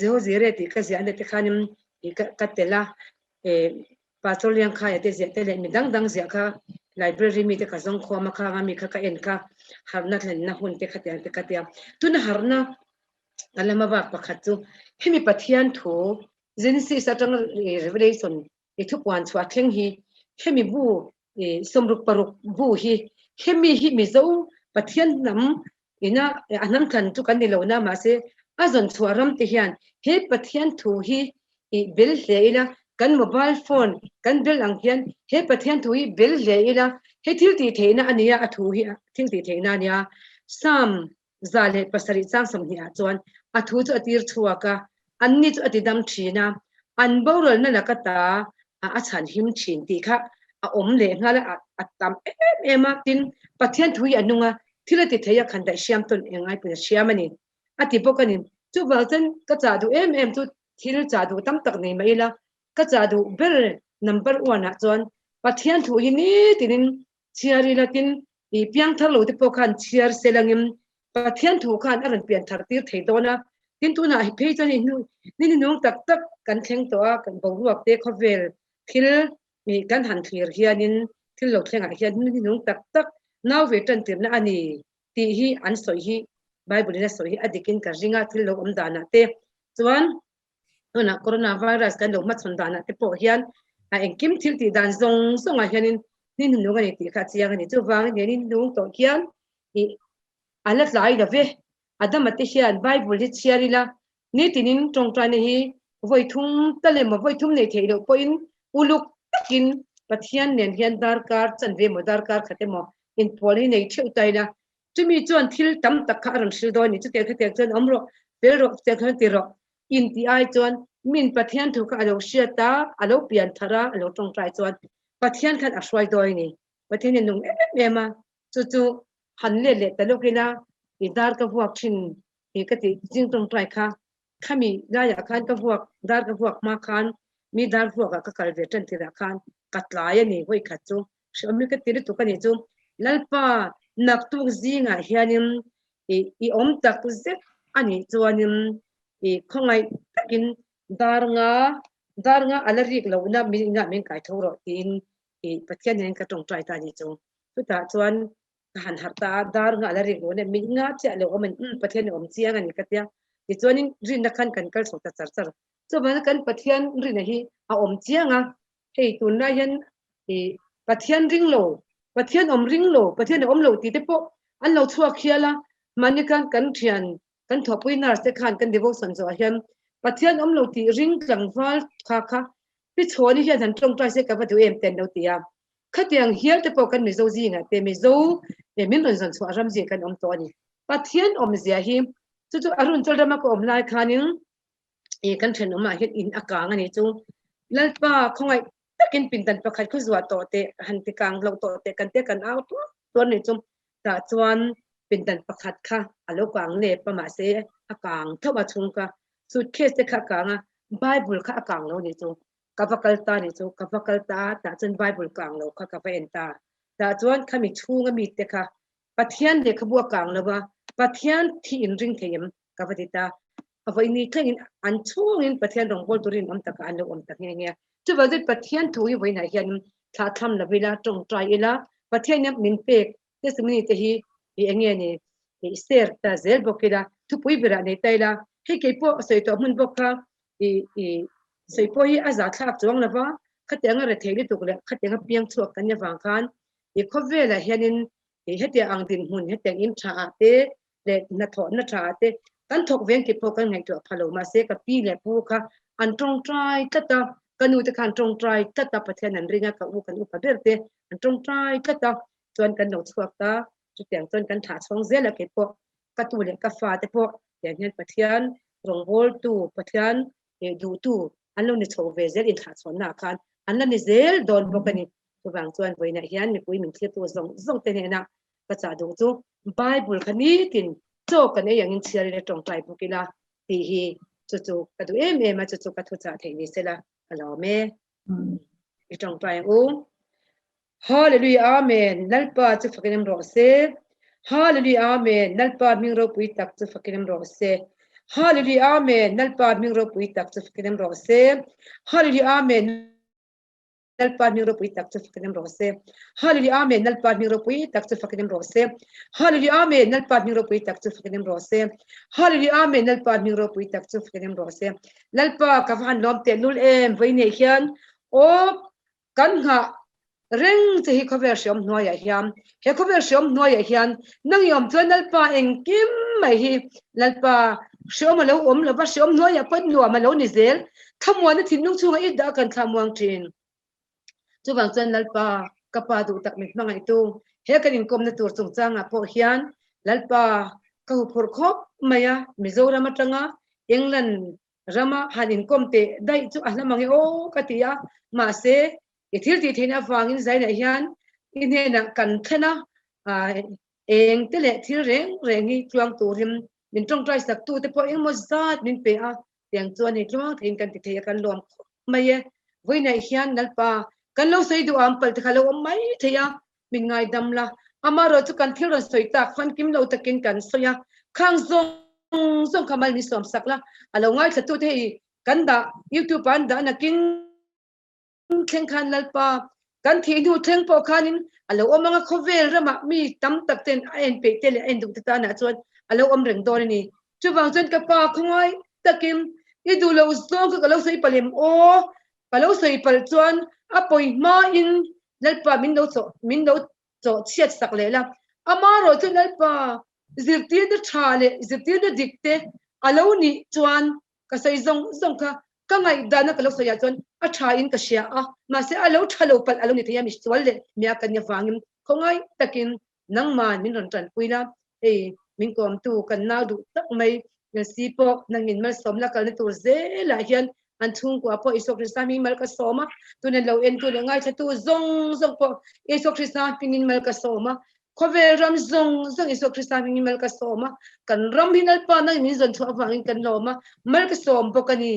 Jehova Jire ti ka ziahte te khanim ka tela pastor yang kha ya te ziahte le mi dang zia kha library mi te ka zong kho ma kha nga mi kha ka en kha harna thlen na hun te khatia te katia tun harna alama ba pakhat chu hemi Pathian thu Genesis atang revelation thupuan chwa thleng hi hemi bu somruk paruk bu hi hemi hi mi zo Pathian nam ina anam khan chu kan ni lo na ma se azon chuaram te hian he Pathian thu hi bel hleila kan mobile phone kan bel ang hian he Pathian thu hi bel hleila he thil ti theina ania athu hi thil ti theina nia sam zale pasari chang som hi a chuan athu chu atir thuaka anni chu atidam thina an borol na lakata a chan him thin ti kha a om le ngala atam ema tin Pathian thu hi anunga thil ti theya khanda siam ton engai pu siamani ati pokanin chu walchen ka cha du em chu thil cha du tam tak nei maila ka cha du ber number 1 a chuan Pathian thu hi ni tinin chiari latin I piang thalo te pokhan chiar selangim Pathian thu khan aran pian thar tir theidona tin tu na hi phejan ni nong tak tak kan thleng to a kan boruak te khovel thil mi kan han thlir hianin thil lo thlenga hian ni nong tak tak naw ve tan tir na ani ti hi an soi hi Bible na soi hi adikin ka ringa thil lo om dana te chuan ona coronavirus kan lo ma chon dana te po hian a Engkim thil ti dan zong songa hianin ni nu ngani ti kha chiang ani chu wang ni nu to kian I alat lai da ve adam ate hian Bible hi chiarila ni tinin tong trai ne hi voithum tale ma voithum nei theilo poin uluk takin Pathian nen hian dar kar chan ve mo dar kar khate mo in poli nei theu taila chumi chuan thil tam tak kha ran sil do ni chu te kha te chuan amro pel ro te kha ti ro in ti ai chuan min Pathian thu kha alo siata alo pian thara alo tong trai chuan Pathian khan a hruai doi ni Pathian nung ema chu han le talokina I dar ka huak thin I ka ti jing tong trai kha khami la ya khan ka huak dar ka huak ma khan mi dar huak ka kal ve tan ti ra khan katlaya ni hoi kha chu shami ka ti tu ka ni chu lalpa nak tu zinga hianim I om tak tu ze ani chuanim khongai takin dar nga alarik lo na mi nga men kai thoro tin Pathian nen ka tong trai ta ni chu tu ta chuan han harta dar nga alarik lo ne mi nga cha lo omen Pathian om chiang ani ka tia ti chuanin rin na khan kan kal so ta char so ban kan Pathian rin hi a om chianga hei tun na yan Pathian ring lo Pathian om ring lo Pathian om lo ti te po an lo chuak khiala manikan kan thian kan thopui nar se khan kan devotion zo hian Pathian om lo ti ring tlangwal kha pi chhoni hian han tong trai se ka vatu em ten lo tia khatiang hial te po kan mi zo zinga te mi zo min ron zon chwa ram je kan om to ni Pathian om zia hi chu arun chol dama ko om lai khanin kan then oma hit in akang ani chu lalpa khongai takin pindan pakhat khu zwa to te han ti kang lo to te kan out to ni chu ta chuan pindan pakhat kha alo kang le pa ma se akang thoba chungka suitcase te kha kanga Bible kha akang lo ni chu kavakalta ni chu kavakalta ta chen Bible kang lo kha ka enta ta chuan khami chunga mi te kha Pathian lehkhabu kang lawa Pathian thi in ring theim kavatita avai ni thlengin an chungin Pathian rongbol turin taka an lo tak nge chu wa zet Pathian thui voina hian tha thlam la vela tong trai ila Pathian min pek testimony te hi enge ni ser ta zel bokila thupui bera nei taila he ke po soi to mun bokha soi po hi aza thlak chuang lawa khatenga re theili tukle khatenga piang chuak kan ya wang khan khovela hianin hete ang din hun hete in tha te le na tho na tha te kan thok veng ki po kan ngai to phalo ma se ka pi le pu kha an tong trai tata kanu te khan tong trai tata Pathian an ringa ka u kan u ka berte an tong trai tata chuan kan no chuak ta chu tiang chuan kan tha chong zela ke po ka tu le ka fa te po tiang hian Pathian rongbol tu Pathian du tu an lo ni chho ve zel in tha chon na khan an la ni zel don bokani chu wang chuan voina hian mi pui min thlet tu zong te ne na ka cha du chu Bible khani tin cho kan e yang in chiari le tong tai pukila ti hi chu ka du ma chu ka thu cha thei ni sela alo me i tong tai u hallelujah amen nalpa chu fakinem ro se hallelujah amen nalpa ming ro pui tak chu fakinem ro se hallelujah amen nalpa ming ro pui tak chu fakinem ro se hallelujah amen nalpa ming ro pui tak chu fakinem ro se hallelujah amen nalpa ming ro pui tak chu fakinem ro se hallelujah amen nalpa ming ro pui tak chu fakinem ro se hallelujah amen nalpa ming ro pui tak chu fakinem ro se lalpa ka van lom te nul em voine hian o kan nga reng che hi cover shom noya hiam he cover shom noya hian nang yom chuan lalpa engkim mai hi lalpa shom lo lo ba shom noya pat no ma lo ni zel thamwa na thin nung chunga i da kan thamwang thin chu wang chuan lalpa kapa du tak mi mangai tu he kan in kom na tur chung changa po hian lalpa ka hu phur khop maya mizoram atanga england rama hanin komte dai chu ahlamang o katia ma se ithil ti theina wangin zaina hian inena kan thena eng tele thil rengi chuang turim min tong trai sak tu te po eng mo zat min pe a tiang chuan ni chuang thin kan ti thei kan lom maye voina hian nalpa kan lo sei du am pal te khalo mai theya min ngai damla amaro chu kan thil ron soi tak fan kim lo takin kan soya khang zong kamal ni som sakla alo ngai thatu te kan da YouTube an da nakin thenkhat lalpa kan thi nu theng po khanin alo omanga khovel rama mi tam tak ten en pe tele en du ta na chuan alo om reng dor ni chuwang chen ka pa khongoi takim I du lo zong ka lo sei palem o ka lo sei pal chuan apoi ma in lalpa min lo cho chiat sak le la amaro chu lalpa zirti de thale zirti de dikte alo ni chuan ka sei zong ka ka ngai dana ka lo sei ya chuan a tha in ka sia a ma se alo thalo pal alo ni thaya mi chual le mia kan ya wangim khongai takin nangman min ron tran puila min kom tu kan na du tak mai si po nangin malsawm la kal ni tur zela hian an thung ko po isok krista mi mal ka soma tunen lo en tu le ngai thatu zong po isok krista pingin mal ka soma khovel ram zong isok krista pingin mal ka soma kan ram hinal pa na min zon thu awangin kan loma mal ka som po kani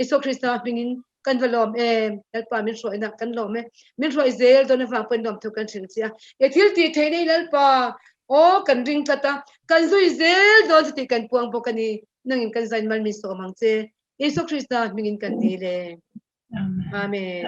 isok krista pingin kan valom lalpa min roi na kan lome min roi zel don awang pen dom thu kan thingchia thil ti theinei lalpa o kan ring tata kan zui zel don ti kan puang po kani nangin kan zain mal mi so mangche isok krista mingin kan dile amen